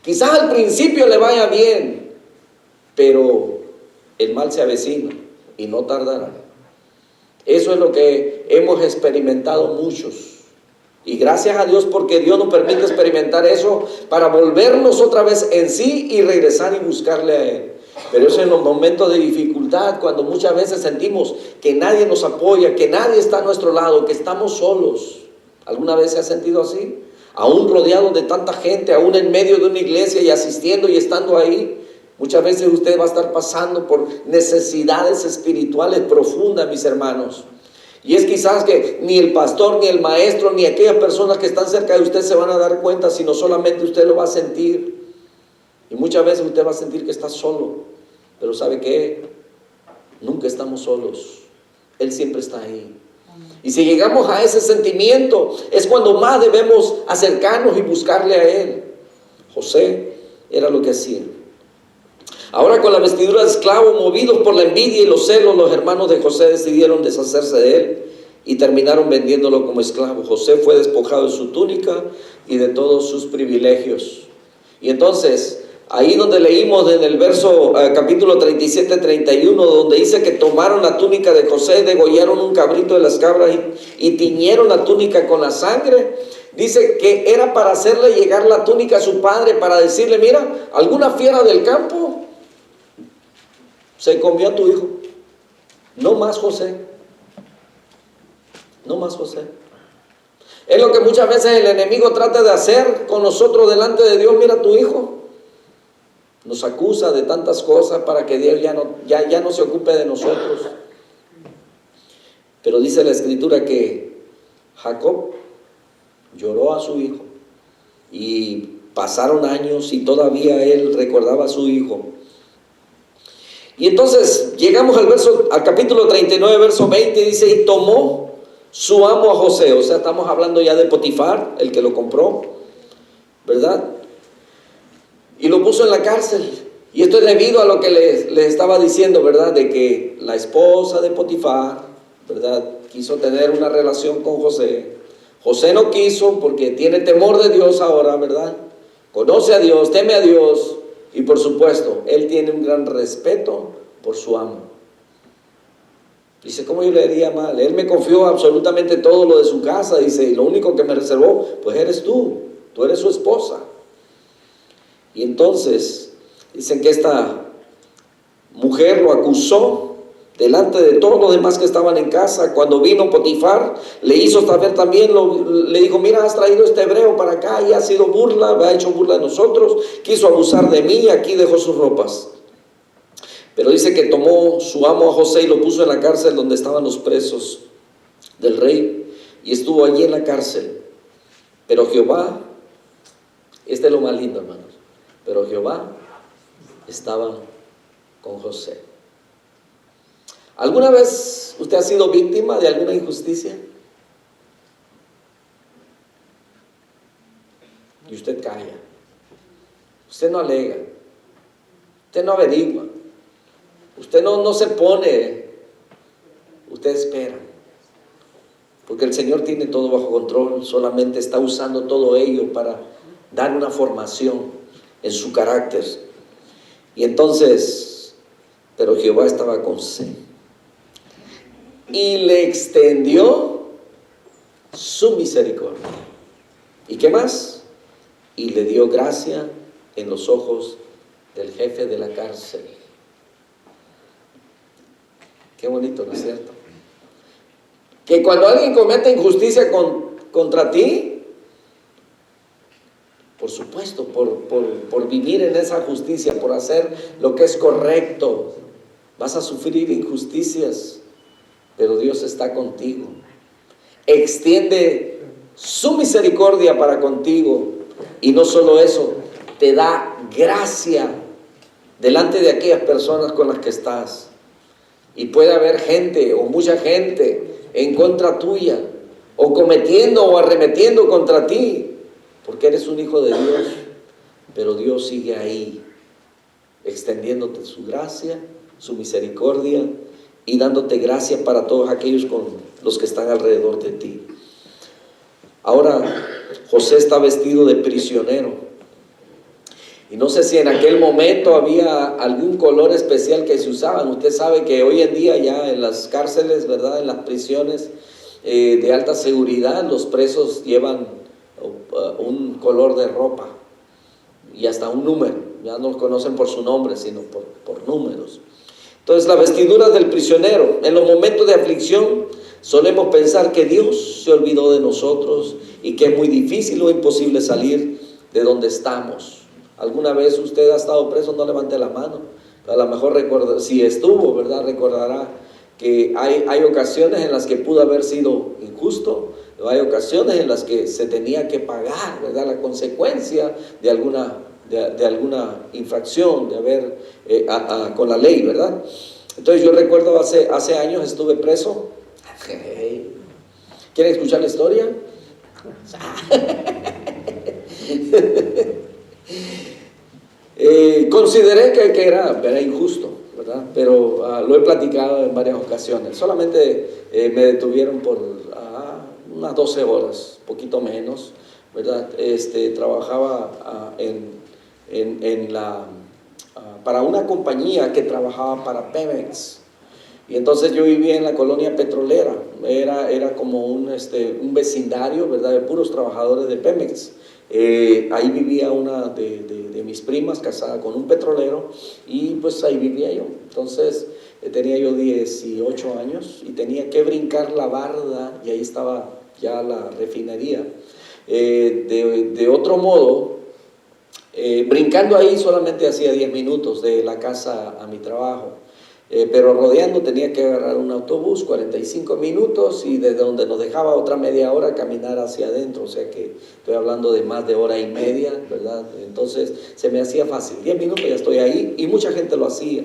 Quizás al principio le vaya bien, pero el mal se avecina y no tardará. Eso es lo que hemos experimentado muchos. Y gracias a Dios, porque Dios nos permite experimentar eso para volvernos otra vez en sí y regresar y buscarle a Él. Pero eso en los momentos de dificultad, cuando muchas veces sentimos que nadie nos apoya, que nadie está a nuestro lado, que estamos solos. ¿Alguna vez se ha sentido así? Aún rodeado de tanta gente, aún en medio de una iglesia y asistiendo y estando ahí. Muchas veces usted va a estar pasando por necesidades espirituales profundas, mis hermanos. Y es quizás que ni el pastor, ni el maestro, ni aquellas personas que están cerca de usted se van a dar cuenta, sino solamente usted lo va a sentir. Y muchas veces usted va a sentir que está solo. Pero ¿sabe qué? Nunca estamos solos. Él siempre está ahí. Y si llegamos a ese sentimiento, es cuando más debemos acercarnos y buscarle a Él. José era lo que hacía. Ahora, con la vestidura de esclavo, movidos por la envidia y los celos, los hermanos de José decidieron deshacerse de él y terminaron vendiéndolo como esclavo. José fue despojado de su túnica y de todos sus privilegios. Y entonces, ahí donde leímos en el verso capítulo 37-31, donde dice que tomaron la túnica de José, degollaron un cabrito de las cabras y tiñeron la túnica con la sangre. Dice que era para hacerle llegar la túnica a su padre, para decirle: mira, alguna fiera del campo se comió a tu hijo. No más José. No más José. Es lo que muchas veces el enemigo trata de hacer con nosotros delante de Dios. Mira, tu hijo nos acusa de tantas cosas para que Dios ya no se ocupe de nosotros. Pero dice la Escritura que Jacob lloró a su hijo y pasaron años y todavía él recordaba a su hijo. Y entonces llegamos al capítulo 39, verso 20, dice: y tomó su amo a José. O sea, estamos hablando ya de Potifar, el que lo compró, ¿verdad? Y lo puso en la cárcel. Y esto es debido a lo que le estaba diciendo, ¿verdad? De que la esposa de Potifar, ¿verdad?, quiso tener una relación con José. José no quiso porque tiene temor de Dios ahora, ¿verdad? Conoce a Dios, teme a Dios. Y por supuesto, él tiene un gran respeto por su amo. Dice: ¿cómo yo le haría mal? Él me confió absolutamente todo lo de su casa. Dice: y lo único que me reservó, pues eres tú eres su esposa. Y entonces, dicen que esta mujer lo acusó delante de todos los demás que estaban en casa. Cuando vino Potifar, le hizo saber también, le dijo: mira, has traído este hebreo para acá y ha sido burla, ha hecho burla de nosotros, quiso abusar de mí y aquí dejó sus ropas. Pero dice que tomó su amo a José y lo puso en la cárcel donde estaban los presos del rey, y estuvo allí en la cárcel. Pero Jehová, este es lo más lindo, hermanos, pero Jehová estaba con José. ¿Alguna vez usted ha sido víctima de alguna injusticia? Y usted calla. Usted no alega. Usted no averigua. Usted no se pone. Usted espera. Porque el Señor tiene todo bajo control. Solamente está usando todo ello para dar una formación en su carácter. Y entonces, pero Jehová estaba con José y le extendió su misericordia. ¿Y qué más? Y le dio gracia en los ojos del jefe de la cárcel. Qué bonito, ¿no es cierto? Que cuando alguien comete injusticia contra ti, por supuesto, por vivir en esa justicia, por hacer lo que es correcto, vas a sufrir injusticias. Pero Dios está contigo. Extiende su misericordia para contigo. Y no solo eso, te da gracia delante de aquellas personas con las que estás. Y puede haber gente o mucha gente en contra tuya, o cometiendo o arremetiendo contra ti, porque eres un hijo de Dios. Pero Dios sigue ahí, extendiéndote su gracia, su misericordia, y dándote gracia para todos aquellos con los que están alrededor de ti. Ahora, José está vestido de prisionero. Y no sé si en aquel momento había algún color especial que se usaban. Usted sabe que hoy en día ya en las cárceles, ¿verdad?, en las prisiones de alta seguridad, los presos llevan un color de ropa y hasta un número. Ya no los conocen por su nombre, sino por números. Entonces, la vestidura del prisionero. En los momentos de aflicción solemos pensar que Dios se olvidó de nosotros y que es muy difícil o imposible salir de donde estamos. ¿Alguna vez usted ha estado preso? No levante la mano. A lo mejor recuerda, si estuvo, ¿verdad?, recordará que hay ocasiones en las que pudo haber sido injusto. Hay ocasiones en las que se tenía que pagar, ¿verdad?, la consecuencia de alguna de alguna infracción, de haber con la ley, ¿verdad? Entonces yo recuerdo hace años estuve preso. ¿Quieren escuchar la historia? Consideré que era injusto, ¿verdad? Pero lo he platicado en varias ocasiones. Solamente me detuvieron por unas 12 horas, poquito menos, ¿verdad? Trabajaba para una compañía que trabajaba para Pemex. Y entonces yo vivía en la colonia petrolera, era como un vecindario, ¿verdad?, de puros trabajadores de Pemex. Ahí vivía una de mis primas casada con un petrolero y pues ahí vivía yo. Entonces tenía yo 18 años y tenía que brincar la barda y ahí estaba ya la refinería. De otro modo, brincando ahí solamente hacía 10 minutos de la casa a mi trabajo. Pero rodeando tenía que agarrar un autobús, 45 minutos, y desde donde nos dejaba otra media hora caminar hacia adentro, o sea que estoy hablando de más de hora y media, ¿verdad? Entonces se me hacía fácil, 10 minutos ya estoy ahí, y mucha gente lo hacía.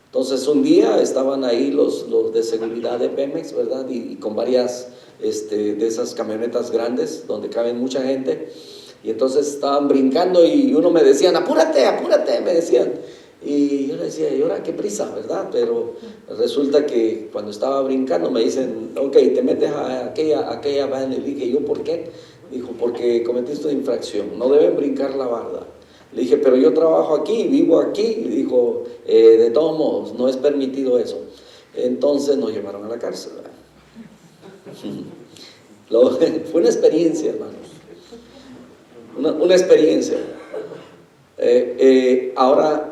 Entonces un día estaban ahí los de seguridad de Pemex, ¿verdad? Y con varias de esas camionetas grandes donde caben mucha gente, y entonces estaban brincando y uno me decían, apúrate, apúrate, me decían. Y yo le decía, ¿y ahora qué prisa, verdad? Pero resulta que cuando estaba brincando me dicen, ok, te metes a aquella van. Y dije, ¿yo por qué? Dijo, porque cometiste una infracción, no deben brincar la barda. Le dije, pero yo trabajo aquí, vivo aquí. Y dijo, de todos modos, no es permitido eso. Entonces nos llevaron a la cárcel. Fue una experiencia, hermanos. Una experiencia. Ahora,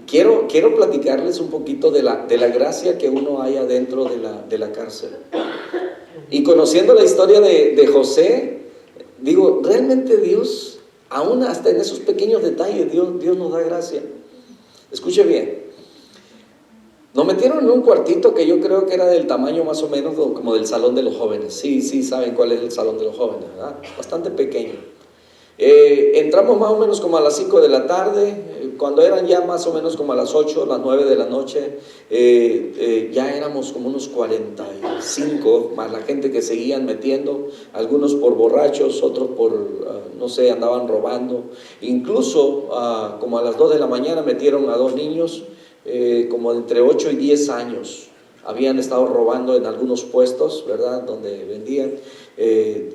quiero platicarles un poquito de la gracia que uno hay adentro de la cárcel. Y conociendo la historia de José, digo, realmente Dios, aún hasta en esos pequeños detalles, Dios nos da gracia. Escuche bien. Nos metieron en un cuartito que yo creo que era del tamaño más o menos como del salón de los jóvenes. Sí, saben cuál es el salón de los jóvenes, ¿verdad? Bastante pequeño. Entramos más o menos como a las 5 de la tarde, cuando eran ya más o menos como a las 8, las 9 de la noche, ya éramos como unos 45, más la gente que seguían metiendo, algunos por borrachos, otros por, no sé, andaban robando. Incluso como a las 2 de la mañana metieron a 2 niños, como entre 8 y 10 años. Habían estado robando en algunos puestos, ¿verdad?, donde vendían,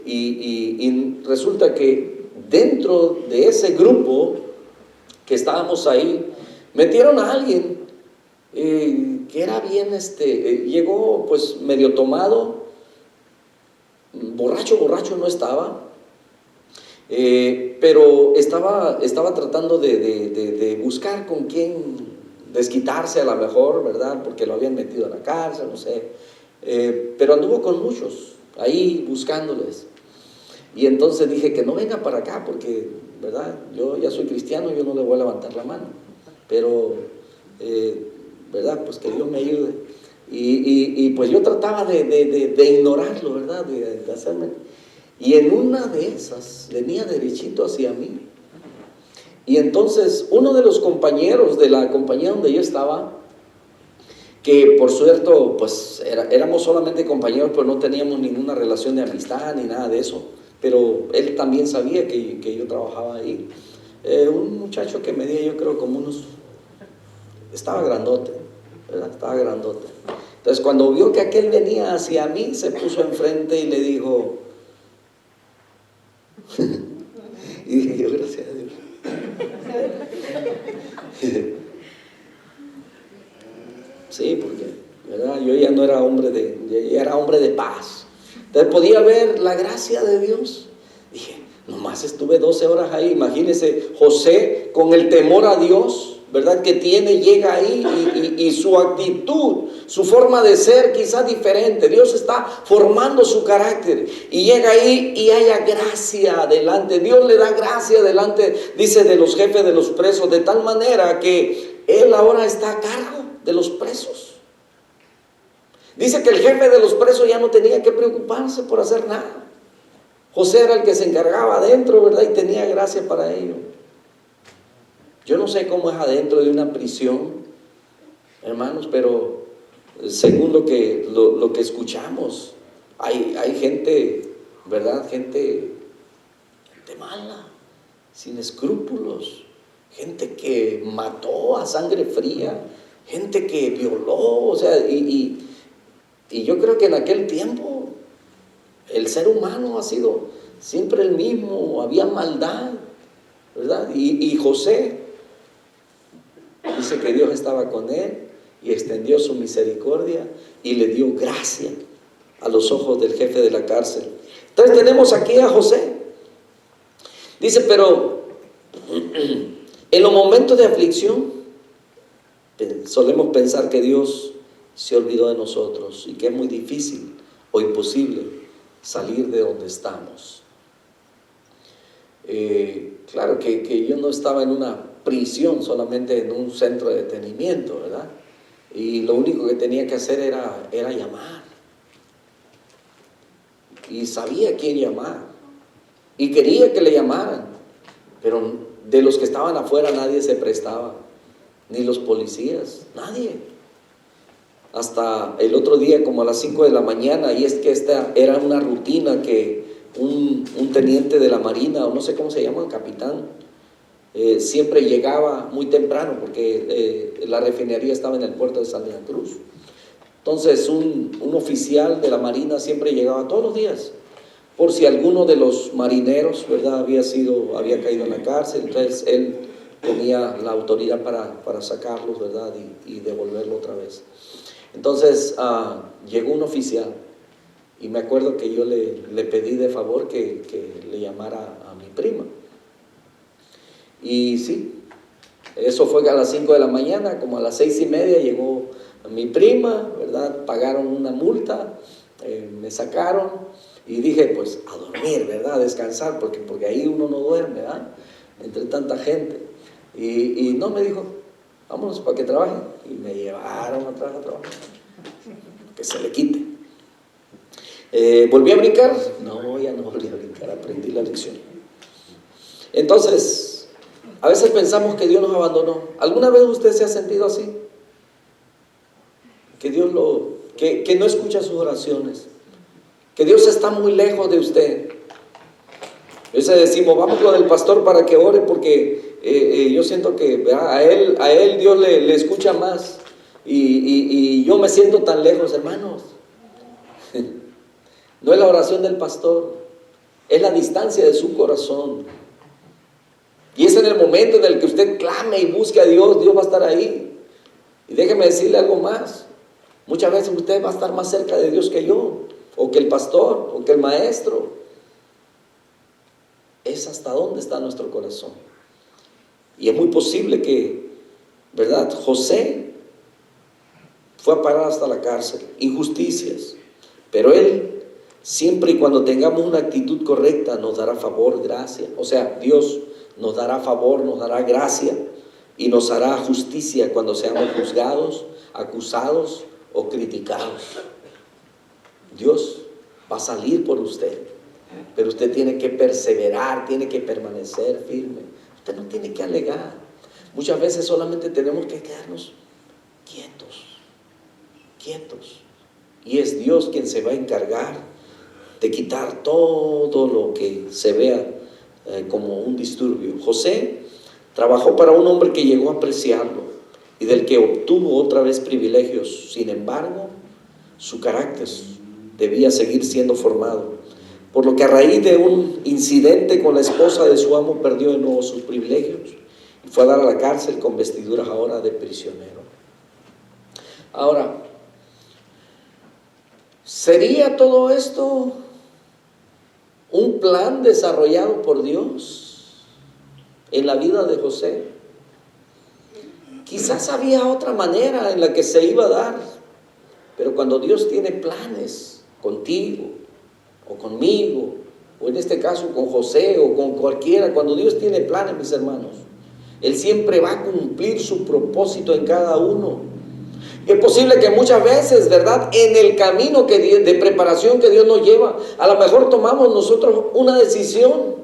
y resulta que dentro de ese grupo que estábamos ahí, metieron a alguien que era bien, llegó pues medio tomado, borracho no estaba, pero estaba tratando de buscar con quién desquitarse a lo mejor, ¿verdad? Porque lo habían metido a la cárcel, no sé, pero anduvo con muchos ahí buscándoles. Y entonces dije que no venga para acá porque, ¿verdad?, yo ya soy cristiano, yo no le voy a levantar la mano, pero, ¿verdad?, pues que Dios me ayude. Y pues yo trataba de ignorarlo, ¿verdad?, de hacerme. Y en una de esas venía derechito hacia mí. Y entonces uno de los compañeros de la compañía donde yo estaba, que por cierto, pues éramos solamente compañeros, pero no teníamos ninguna relación de amistad ni nada de eso, pero él también sabía que yo trabajaba ahí. Un muchacho que medía, yo creo, como estaba grandote, ¿verdad? Estaba grandote. Entonces cuando vio que aquel venía hacia mí, se puso enfrente y le dijo, y dije yo, gracias a Dios. Sí, porque, ¿verdad?, yo ya no era ya era hombre de paz. Entonces podía ver la gracia de Dios. Dije, nomás estuve 12 horas ahí. Imagínense, José con el temor a Dios, ¿verdad?, que tiene, llega ahí y su actitud, su forma de ser quizás diferente. Dios está formando su carácter y llega ahí y haya gracia delante. Dios le da gracia delante, dice, de los jefes de los presos, de tal manera que él ahora está a cargo de los presos. Dice que el jefe de los presos ya no tenía que preocuparse por hacer nada. José era el que se encargaba adentro, ¿verdad?, y tenía gracia para ello. Yo no sé cómo es adentro de una prisión, hermanos, pero según lo que escuchamos, hay gente, ¿verdad? Gente mala, sin escrúpulos, gente que mató a sangre fría, gente que violó, o sea, y yo creo que en aquel tiempo el ser humano ha sido siempre el mismo, había maldad, ¿verdad? Y José dice que Dios estaba con él y extendió su misericordia y le dio gracia a los ojos del jefe de la cárcel. Entonces tenemos aquí a José. Dice, pero en los momentos de aflicción solemos pensar que Dios se olvidó de nosotros y que es muy difícil o imposible salir de donde estamos. Claro que yo no estaba en una prisión, solamente en un centro de detenimiento, ¿verdad? Y lo único que tenía que hacer era llamar. Y sabía quién llamar. Y quería que le llamaran. Pero de los que estaban afuera nadie se prestaba. Ni los policías, nadie. Hasta el otro día, como a las 5 de la mañana, y es que esta era una rutina que un teniente de la Marina, o no sé cómo se llama, el capitán, siempre llegaba muy temprano, porque la refinería estaba en el puerto de Santa Cruz. Entonces un oficial de la Marina siempre llegaba todos los días, por si alguno de los marineros, ¿verdad?, había caído en la cárcel. Entonces él tenía la autoridad para sacarlos, ¿verdad?, y devolverlo otra vez. Entonces llegó un oficial y me acuerdo que yo le pedí de favor que le llamara a mi prima. Y sí, eso fue a las 5 de la mañana, como a las 6:30 llegó mi prima, ¿verdad? Pagaron una multa, me sacaron y dije, pues a dormir, ¿verdad? A descansar, porque ahí uno no duerme, ¿verdad? Entre tanta gente. Y no, me dijo, vámonos para que trabaje. Y me llevaron a trabajar, que se le quite. ¿Volví a brincar? No, ya no volví a brincar, aprendí la lección. Entonces, a veces pensamos que Dios nos abandonó. ¿Alguna vez usted se ha sentido así? Que Dios que no escucha sus oraciones, que Dios está muy lejos de usted. A veces decimos, vamos con el pastor para que ore, porque yo siento que a él Dios le escucha más, y yo me siento tan lejos, hermanos. No es la oración del pastor, es la distancia de su corazón. Y es en el momento en el que usted clame y busque a Dios, Dios va a estar ahí. Y déjeme decirle algo más. Muchas veces usted va a estar más cerca de Dios que yo, o que el pastor, o que el maestro. Es hasta dónde está nuestro corazón. Y es muy posible que, ¿verdad?, José fue a parar hasta la cárcel, injusticias. Pero él, siempre y cuando tengamos una actitud correcta, nos dará favor, gracia. O sea, Dios nos dará favor, nos dará gracia y nos hará justicia cuando seamos juzgados, acusados o criticados. Dios va a salir por usted, pero usted tiene que perseverar, tiene que permanecer firme. Usted no tiene que alegar. Muchas veces solamente tenemos que quedarnos quietos. Y es Dios quien se va a encargar de quitar todo lo que se vea como un disturbio. José trabajó para un hombre que llegó a apreciarlo y del que obtuvo otra vez privilegios. Sin embargo, su carácter debía seguir siendo formado, por lo que a raíz de un incidente con la esposa de su amo perdió de nuevo sus privilegios y fue a dar a la cárcel con vestiduras ahora de prisionero. Ahora, ¿sería todo esto un plan desarrollado por Dios en la vida de José? Quizás había otra manera en la que se iba a dar, pero cuando Dios tiene planes contigo o conmigo, o en este caso con José o con cualquiera, cuando Dios tiene planes, mis hermanos, Él siempre va a cumplir su propósito en cada uno. Es posible que muchas veces, ¿verdad?, en el camino de preparación que Dios nos lleva, a lo mejor tomamos nosotros una decisión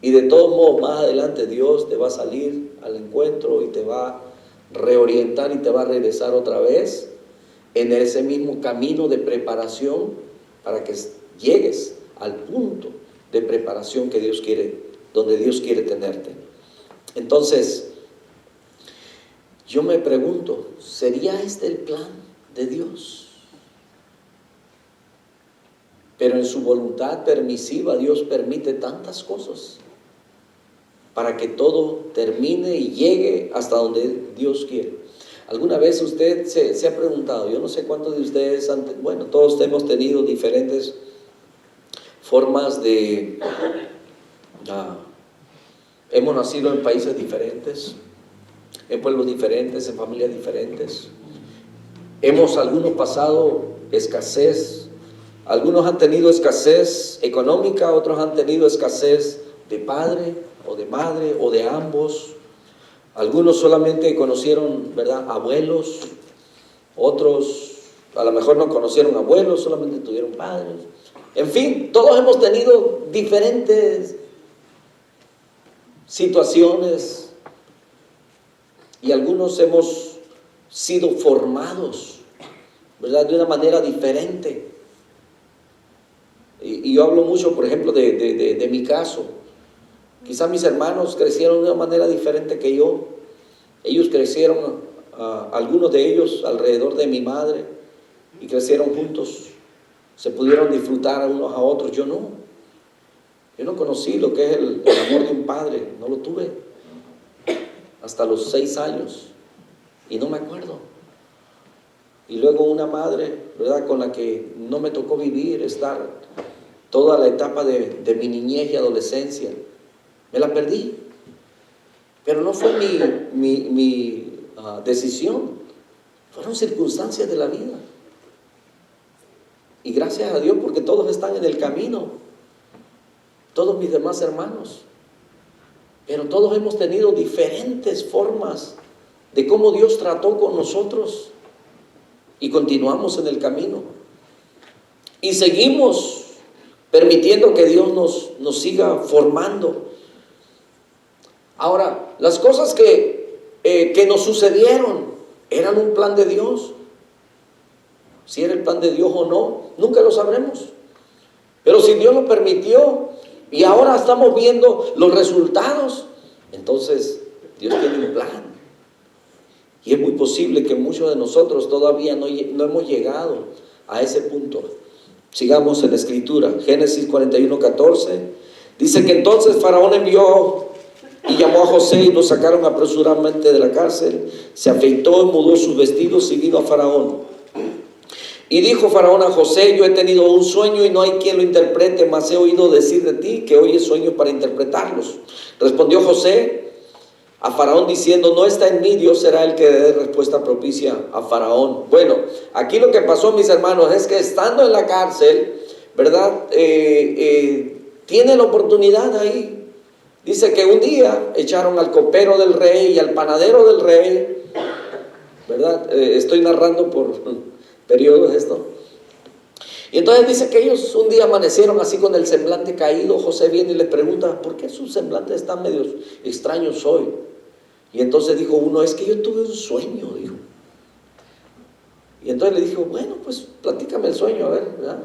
Y de todos modos, más adelante Dios te va a salir al encuentro y te va a reorientar y te va a regresar otra vez en ese mismo camino de preparación para que llegues al punto de preparación que Dios quiere, donde Dios quiere tenerte. Entonces, yo me pregunto, ¿sería este el plan de Dios? Pero en su voluntad permisiva Dios permite tantas cosas para que todo termine y llegue hasta donde Dios quiere. ¿Alguna vez usted se ha preguntado? Yo no sé cuántos de ustedes bueno, todos hemos tenido diferentes formas de... hemos nacido en países diferentes, en pueblos diferentes, en familias diferentes. Algunos pasado escasez, algunos han tenido escasez económica, otros han tenido escasez de padre o de madre o de ambos. Algunos solamente conocieron, ¿verdad?, abuelos, otros a lo mejor no conocieron abuelos, solamente tuvieron padres. En fin, todos hemos tenido diferentes situaciones y algunos hemos sido formados, ¿verdad?, de una manera diferente. Y yo hablo mucho, por ejemplo, de mi caso. Quizás mis hermanos crecieron de una manera diferente que yo. Ellos crecieron, algunos de ellos alrededor de mi madre, y crecieron juntos. Se pudieron disfrutar unos a otros. Yo no. Yo no conocí lo que es el amor de un padre. No lo tuve hasta los 6 años. Y no me acuerdo. Y luego una madre, ¿verdad?, con la que no me tocó vivir, estar toda la etapa de mi niñez y adolescencia. Me la perdí. Pero no fue mi decisión. Fueron circunstancias de la vida. Y gracias a Dios porque todos están en el camino. Todos mis demás hermanos. Pero todos hemos tenido diferentes formas de cómo Dios trató con nosotros. Y continuamos en el camino. Y seguimos permitiendo que Dios nos siga formando. Ahora, las cosas que nos sucedieron eran un plan de Dios. Si era el plan de Dios o no, nunca lo sabremos. Pero si Dios lo permitió y ahora estamos viendo los resultados, entonces Dios tiene un plan. Y es muy posible que muchos de nosotros todavía no hemos llegado a ese punto. Sigamos en la escritura. Génesis 41:14 dice que entonces Faraón envió y llamó a José y lo sacaron apresuradamente de la cárcel. Se afeitó y mudó sus vestidos y vino a Faraón. Y dijo Faraón a José: yo he tenido un sueño y no hay quien lo interprete, mas he oído decir de ti que oyes sueños para interpretarlos. Respondió José a Faraón diciendo: no está en mí, Dios será el que dé respuesta propicia a Faraón. Bueno, aquí lo que pasó, mis hermanos, es que estando en la cárcel, ¿verdad?, tiene la oportunidad ahí. Dice que un día echaron al copero del rey y al panadero del rey, ¿verdad? Estoy narrando por periodos esto. Y entonces dice que ellos un día amanecieron así con el semblante caído. José viene y les pregunta: ¿por qué sus semblantes están medio extraños hoy? Y entonces dijo uno: es que yo tuve un sueño, dijo. Y entonces le dijo: bueno, pues platícame el sueño, a ver, ¿verdad?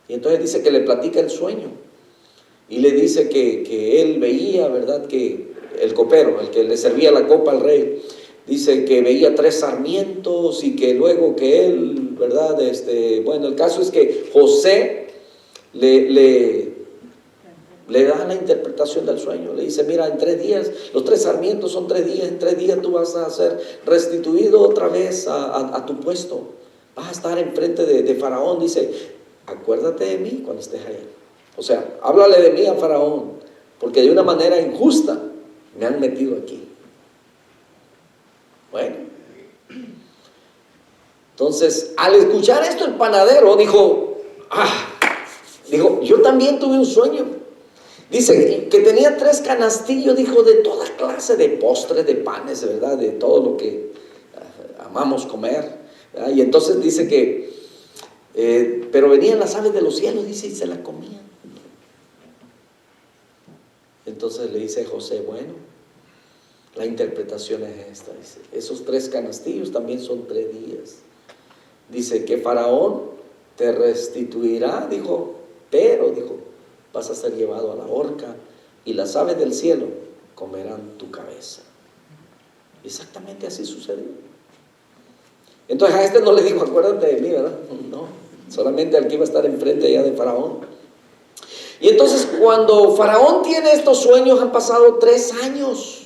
Y entonces dice que le platica el sueño. Y le dice que él veía, ¿verdad?, que el copero, el que le servía la copa al rey, dice que veía 3 sarmientos y que luego que él, ¿verdad?, bueno, el caso es que José le da la interpretación del sueño. Le dice: mira, en 3 días, los 3 sarmientos son 3 días, en 3 días tú vas a ser restituido otra vez a tu puesto. Vas a estar enfrente de Faraón. Dice: acuérdate de mí cuando estés allá. O sea, háblale de mí a Faraón, porque de una manera injusta me han metido aquí. Bueno, entonces al escuchar esto el panadero dijo: yo también tuve un sueño. Dice que tenía 3 canastillos, dijo, de toda clase de postres, de panes, ¿verdad?, de todo lo que amamos comer, ¿verdad? Y entonces dice que pero venían las aves de los cielos, dice, y se la comían. Entonces le dice José, bueno, la interpretación es esta, dice, esos 3 canastillos también son 3 días. Dice que Faraón te restituirá, dijo, pero, dijo, vas a ser llevado a la horca y las aves del cielo comerán tu cabeza. Exactamente así sucedió. Entonces a este no le dijo, acuérdate de mí, ¿verdad? No, solamente al que iba a estar enfrente allá de Faraón. Y entonces cuando Faraón tiene estos sueños, han pasado 3 años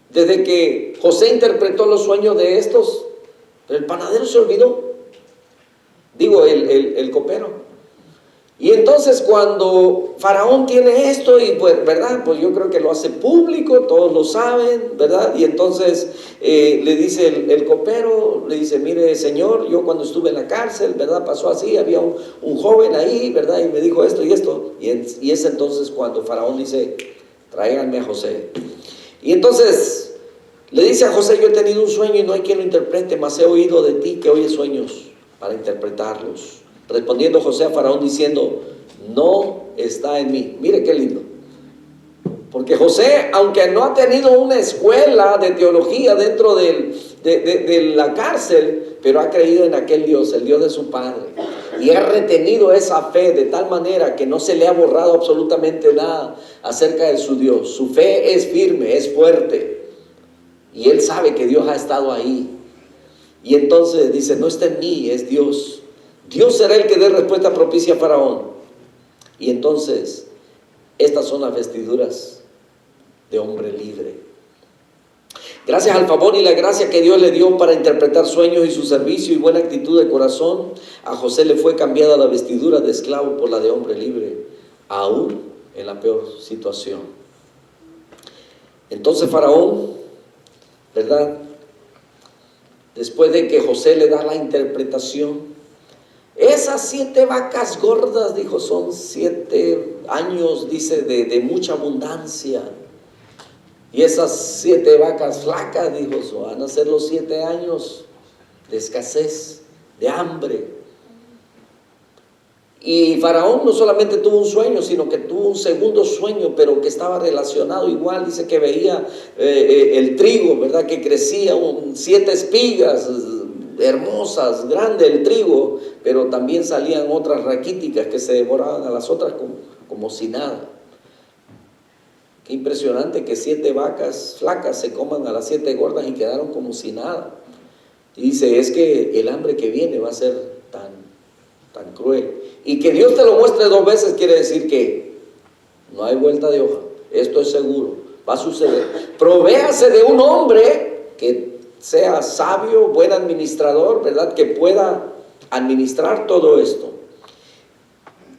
desde que José interpretó los sueños de estos, pero el panadero se olvidó, digo el copero. Y entonces cuando Faraón tiene esto, y pues, ¿verdad? Pues yo creo que lo hace público, todos lo saben, ¿verdad? Y entonces le dice el copero, le dice, mire señor, yo cuando estuve en la cárcel, ¿verdad? Pasó así, había un joven ahí, ¿verdad? Y me dijo esto y esto. Y es entonces cuando Faraón dice, tráiganme a José. Y entonces le dice a José, yo he tenido un sueño y no hay quien lo interprete, mas he oído de ti que oyes sueños para interpretarlos. Respondiendo José a Faraón diciendo, no está en mí. Mire qué lindo. Porque José, aunque no ha tenido una escuela de teología dentro de la cárcel, pero ha creído en aquel Dios, el Dios de su padre. Y ha retenido esa fe de tal manera que no se le ha borrado absolutamente nada acerca de su Dios. Su fe es firme, es fuerte. Y él sabe que Dios ha estado ahí. Y entonces dice, no está en mí, es Dios. Dios será el que dé respuesta propicia a Faraón. Y entonces, estas son las vestiduras de hombre libre. Gracias al favor y la gracia que Dios le dio para interpretar sueños y su servicio y buena actitud de corazón, a José le fue cambiada la vestidura de esclavo por la de hombre libre, aún en la peor situación. Entonces Faraón, ¿verdad? Después de que José le da la interpretación, esas 7 vacas gordas, dijo, son 7 años, dice, de mucha abundancia. Y esas 7 vacas flacas, dijo, van a ser los 7 años de escasez, de hambre. Y Faraón no solamente tuvo un sueño, sino que tuvo un segundo sueño, pero que estaba relacionado igual. Dice que veía el trigo, ¿verdad? Que crecía 7 espigas hermosas, grande el trigo, pero también salían otras raquíticas que se devoraban a las otras como si nada. Qué impresionante que 7 vacas flacas se coman a las 7 gordas y quedaron como si nada. Y dice, es que el hambre que viene va a ser tan cruel. Y que Dios te lo muestre 2 veces quiere decir que no hay vuelta de hoja. Esto es seguro, va a suceder. Provéase de un hombre que sea sabio, buen administrador, ¿verdad? Que pueda administrar todo esto.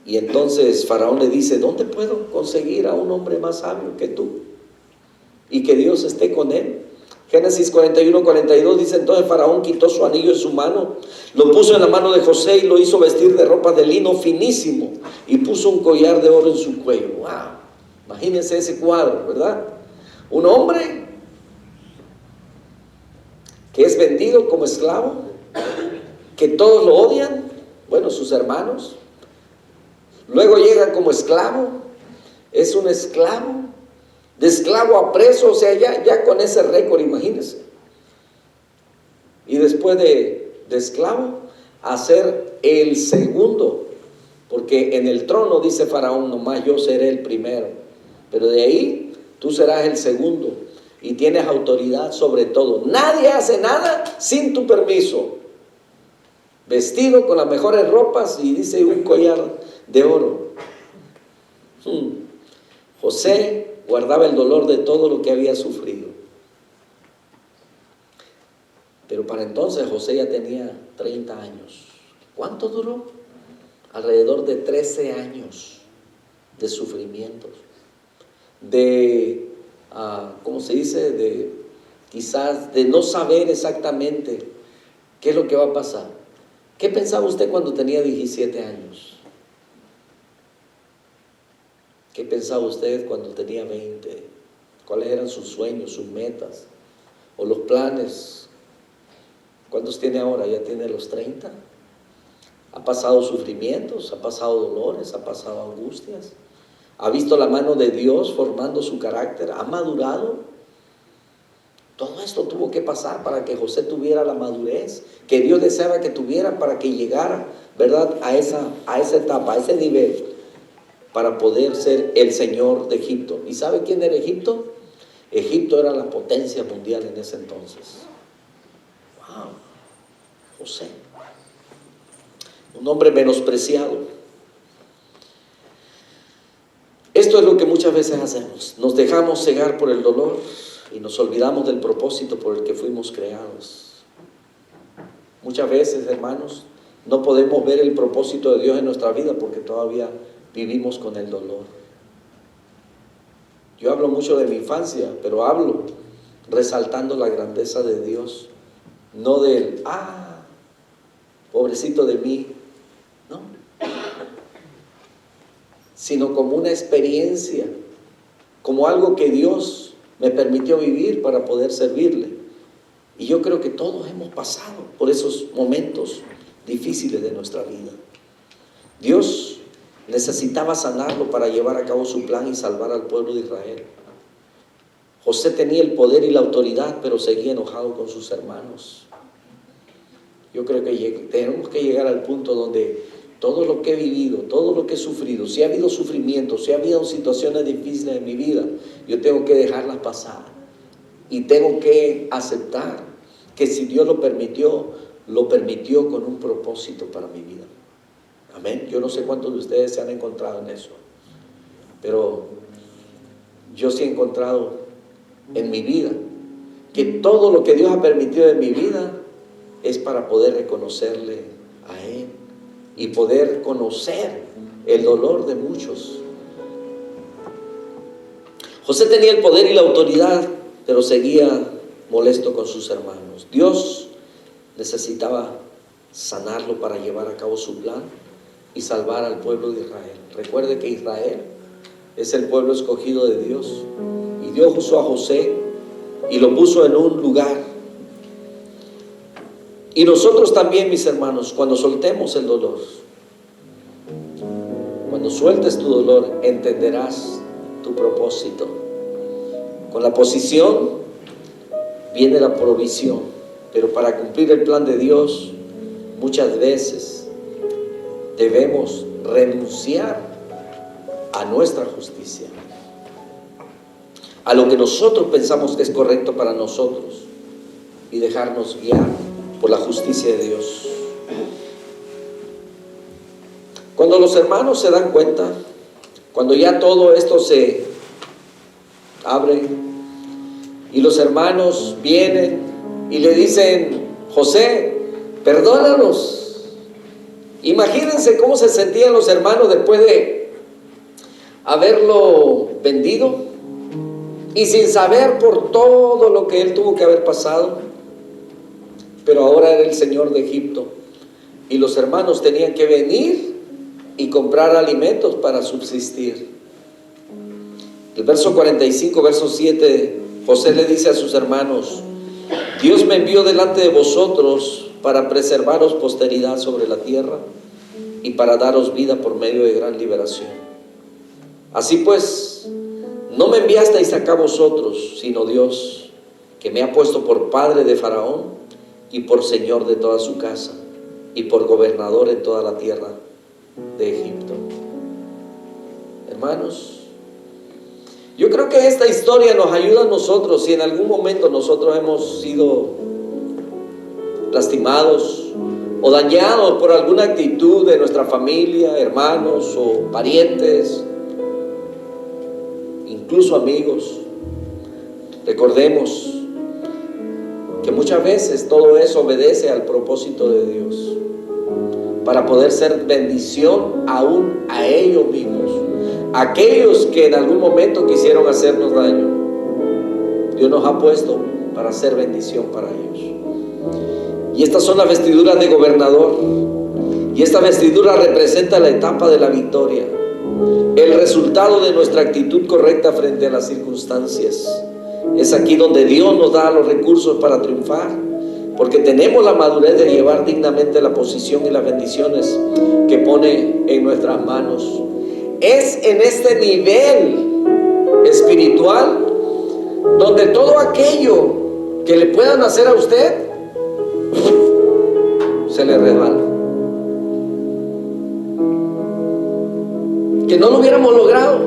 Y entonces Faraón le dice, ¿dónde puedo conseguir a un hombre más sabio que tú? Y que Dios esté con él. Génesis 41-42 dice, entonces Faraón quitó su anillo de su mano, lo puso en la mano de José y lo hizo vestir de ropa de lino finísimo y puso un collar de oro en su cuello. ¡Wow! Imagínense ese cuadro, ¿verdad? Un hombre que es vendido como esclavo, que todos lo odian, bueno, sus hermanos. Luego llega como esclavo, es un esclavo, de esclavo a preso, o sea, ya con ese récord, imagínense. Y después de esclavo, a ser el segundo, porque en el trono dice Faraón, nomás yo seré el primero, pero de ahí tú serás el segundo y tienes autoridad sobre todo. Nadie hace nada sin tu permiso. Vestido con las mejores ropas y dice un collar de oro. José guardaba el dolor de todo lo que había sufrido. Pero para entonces José ya tenía 30 años. ¿Cuánto duró? Alrededor de 13 años de sufrimientos. ¿Cómo se dice? Quizás de no saber exactamente qué es lo que va a pasar. ¿Qué pensaba usted cuando tenía 17 años? ¿Qué pensaba usted cuando tenía 20? ¿Cuáles eran sus sueños, sus metas o los planes? ¿Cuántos tiene ahora? ¿Ya tiene los 30? ¿Ha pasado sufrimientos? ¿Ha pasado dolores? ¿Ha pasado angustias? ¿Ha visto la mano de Dios formando su carácter? ¿Ha madurado? Todo esto tuvo que pasar para que José tuviera la madurez que Dios deseaba que tuviera para que llegara, ¿verdad?, a esa etapa, a ese nivel, para poder ser el señor de Egipto. ¿Y sabe quién era Egipto? Egipto era la potencia mundial en ese entonces. ¡Wow! José, un hombre menospreciado. Esto es lo que muchas veces hacemos. Nos dejamos cegar por el dolor y nos olvidamos del propósito por el que fuimos creados. Muchas veces, hermanos, no podemos ver el propósito de Dios en nuestra vida porque todavía vivimos con el dolor. Yo hablo mucho de mi infancia, pero hablo resaltando la grandeza de Dios, no del, pobrecito de mí, no, sino como una experiencia, como algo que Dios me permitió vivir para poder servirle. Y yo creo que todos hemos pasado por esos momentos difíciles de nuestra vida. Dios necesitaba sanarlo para llevar a cabo su plan y salvar al pueblo de Israel. José tenía el poder y la autoridad, pero seguía enojado con sus hermanos. Yo creo que tenemos que llegar al punto donde todo lo que he vivido, todo lo que he sufrido, si ha habido sufrimiento, si ha habido situaciones difíciles en mi vida, yo tengo que dejarlas pasar y tengo que aceptar que si Dios lo permitió con un propósito para mi vida. Amén. Yo no sé cuántos de ustedes se han encontrado en eso, pero yo sí he encontrado en mi vida que todo lo que Dios ha permitido en mi vida es para poder reconocerle a Él y poder conocer el dolor de muchos. José tenía el poder y la autoridad, pero seguía molesto con sus hermanos. Dios necesitaba sanarlo para llevar a cabo su plan y salvar al pueblo de Israel. Recuerde que Israel es el pueblo escogido de Dios, y Dios usó a José y lo puso en un lugar. Y nosotros también, mis hermanos, cuando soltemos el dolor, cuando sueltes tu dolor, entenderás tu propósito. Con la posición viene la provisión, pero para cumplir el plan de Dios, muchas veces debemos renunciar a nuestra justicia, a lo que nosotros pensamos que es correcto para nosotros, y dejarnos guiar por la justicia de Dios. Cuando los hermanos se dan cuenta, cuando ya todo esto se abre y los hermanos vienen y le dicen: José, perdónanos. Imagínense cómo se sentían los hermanos después de haberlo vendido y sin saber por todo lo que él tuvo que haber pasado. Pero ahora era el señor de Egipto y los hermanos tenían que venir y comprar alimentos para subsistir. El verso 45, verso 7, José le dice a sus hermanos: Dios me envió delante de vosotros para preservaros posteridad sobre la tierra y para daros vida por medio de gran liberación. Así pues, no me enviasteis acá a vosotros, sino Dios, que me ha puesto por padre de Faraón y por señor de toda su casa y por gobernador en toda la tierra de Egipto. Hermanos, yo creo que esta historia nos ayuda a nosotros si en algún momento nosotros hemos sido lastimados o dañados por alguna actitud de nuestra familia, hermanos o parientes, incluso amigos. Recordemos que muchas veces todo eso obedece al propósito de Dios para poder ser bendición aún a ellos mismos, aquellos que en algún momento quisieron hacernos daño. Dios nos ha puesto para ser bendición para ellos. Y estas son las vestiduras de gobernador, y esta vestidura representa la etapa de la victoria, el resultado de nuestra actitud correcta frente a las circunstancias. Es aquí donde Dios nos da los recursos para triunfar, porque tenemos la madurez de llevar dignamente la posición y las bendiciones que pone en nuestras manos. es en este nivel espiritual donde todo aquello que le puedan hacer a usted se le resbala. Que no lo hubiéramos logrado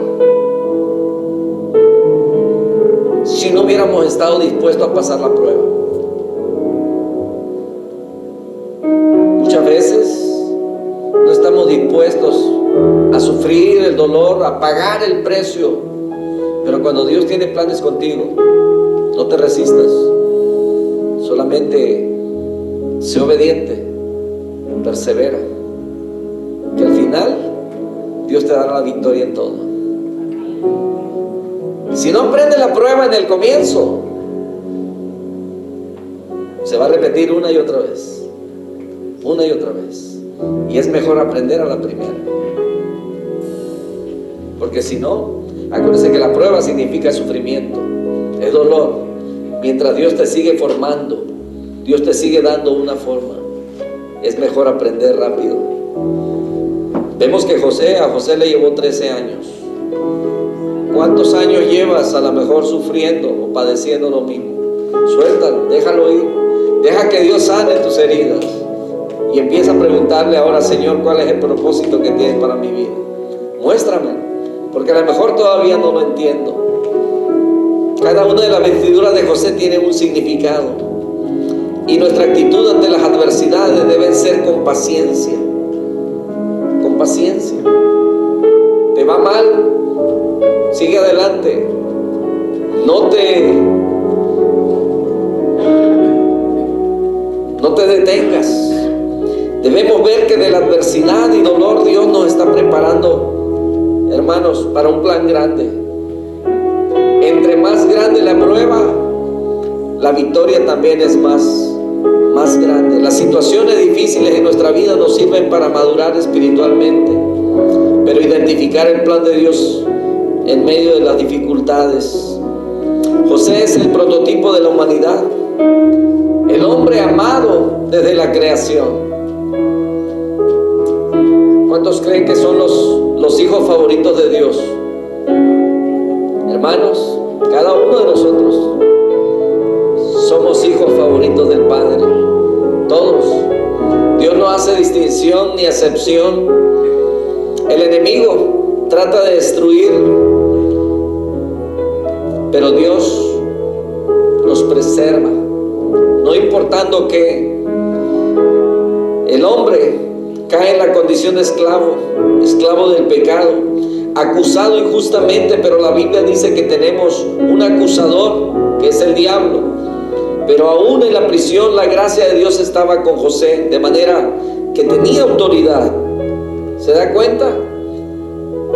si no hubiéramos estado dispuestos a pasar la prueba. Muchas veces no estamos dispuestos a sufrir el dolor, a pagar el precio, pero cuando Dios tiene planes contigo, no te resistas, solamente sé obediente, persevera, que al final Dios te dará la victoria en todo. Si no aprende la prueba en el comienzo, se va a repetir una y otra vez, y es mejor aprender a la primera, porque si no, acuérdense que la prueba significa sufrimiento, es dolor. Mientras Dios te sigue formando, Dios te sigue dando una forma, es mejor aprender rápido. Vemos que a José le llevó 13 años. ¿Cuántos años llevas a lo mejor sufriendo o padeciendo lo mismo? Suéltalo, déjalo ir, deja que Dios sane tus heridas y empieza a preguntarle ahora: Señor, ¿cuál es el propósito que tienes para mi vida? Muéstrame, porque a lo mejor todavía no lo entiendo. Cada una de las vestiduras de José tiene un significado, y nuestra actitud ante las adversidades debe ser con paciencia. Con paciencia. ¿Te va mal? Sigue adelante. No te detengas. Debemos ver que de la adversidad y dolor Dios nos está preparando, hermanos, para un plan grande. Entre más grande la prueba, la victoria también es más grande. Las situaciones difíciles en nuestra vida nos sirven para madurar espiritualmente, pero identificar el plan de Dios en medio de las dificultades. José es el prototipo de la humanidad, el hombre amado desde la creación. ¿Cuántos creen que son los hijos favoritos de Dios? Hermanos, cada uno de nosotros somos hijos favoritos del Padre. Todos. Dios no hace distinción ni excepción. El enemigo trata de destruir, pero Dios nos preserva. No importando que el hombre cae en la condición de esclavo del pecado, acusado injustamente, pero la Biblia dice que tenemos un acusador, que es el diablo. Pero aún en la prisión la gracia de Dios estaba con José, de manera que tenía autoridad. ¿Se da cuenta?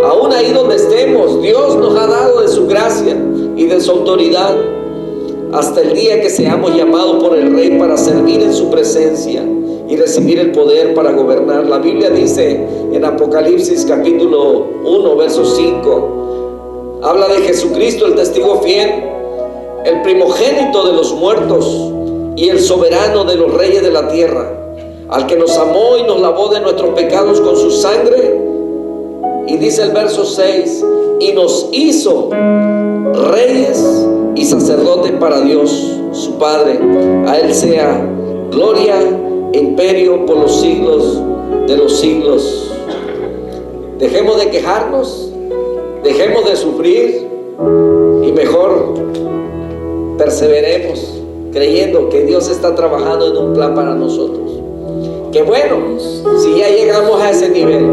Aún ahí donde estemos, Dios nos ha dado de su gracia y de su autoridad, hasta el día que seamos llamados por el Rey para servir en su presencia y recibir el poder para gobernar. La Biblia dice en Apocalipsis capítulo 1, verso 5, habla de Jesucristo, el testigo fiel, el primogénito de los muertos y el soberano de los reyes de la tierra, al que nos amó y nos lavó de nuestros pecados con su sangre. Y dice el verso 6, y nos hizo reyes y sacerdotes para Dios su Padre. A Él sea gloria e imperio por los siglos de los siglos. Dejemos de quejarnos, dejemos de sufrir y mejor perseveremos creyendo que Dios está trabajando en un plan para nosotros. Que bueno, si ya llegamos a ese nivel,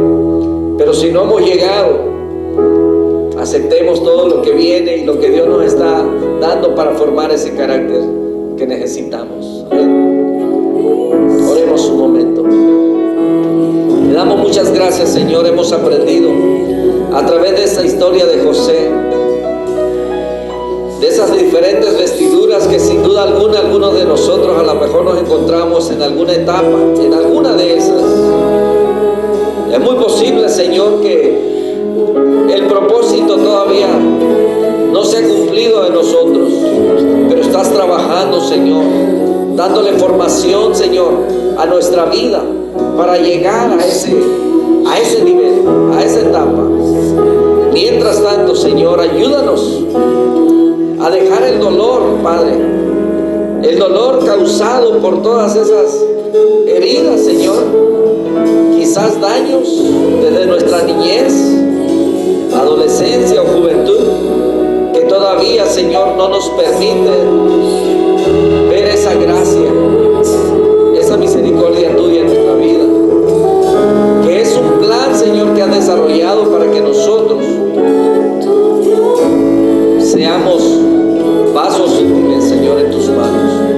pero si no hemos llegado, aceptemos todo lo que viene y lo que Dios nos está dando para formar ese carácter que necesitamos. Oremos un momento. Le damos muchas gracias, Señor. Hemos aprendido a través de esta historia de José, de esas diferentes vestiduras que sin duda alguna algunos de nosotros a lo mejor nos encontramos en alguna etapa, en alguna de esas. Es muy posible, Señor, que el propósito todavía no se ha cumplido de nosotros, pero estás trabajando, Señor, dándole formación, Señor, a nuestra vida para llegar a ese nivel, a esa etapa. mientras tanto, Señor, ayúdanos a dejar el dolor, Padre, el dolor causado por todas esas heridas, Señor, quizás daños desde nuestra niñez, adolescencia o juventud, que todavía, Señor, no nos permite ver esa gracia, esa misericordia tuya en nuestra vida, que es un plan, Señor, que has desarrollado para que nosotros seamos vasos útiles, Señor, en tus manos.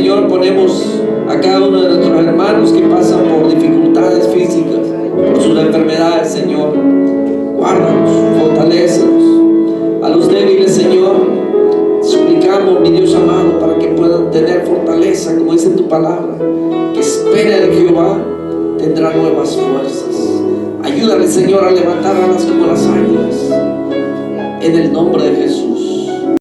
Señor, ponemos a cada uno de nuestros hermanos que pasan por dificultades físicas, por sus enfermedades, Señor. Guárdanos, fortalécenos. A los débiles, Señor, suplicamos, mi Dios amado, para que puedan tener fortaleza, como dice tu palabra, que espera en Jehová tendrá nuevas fuerzas. Ayúdale, Señor, a levantar alas como las águilas, en el nombre de Jesús.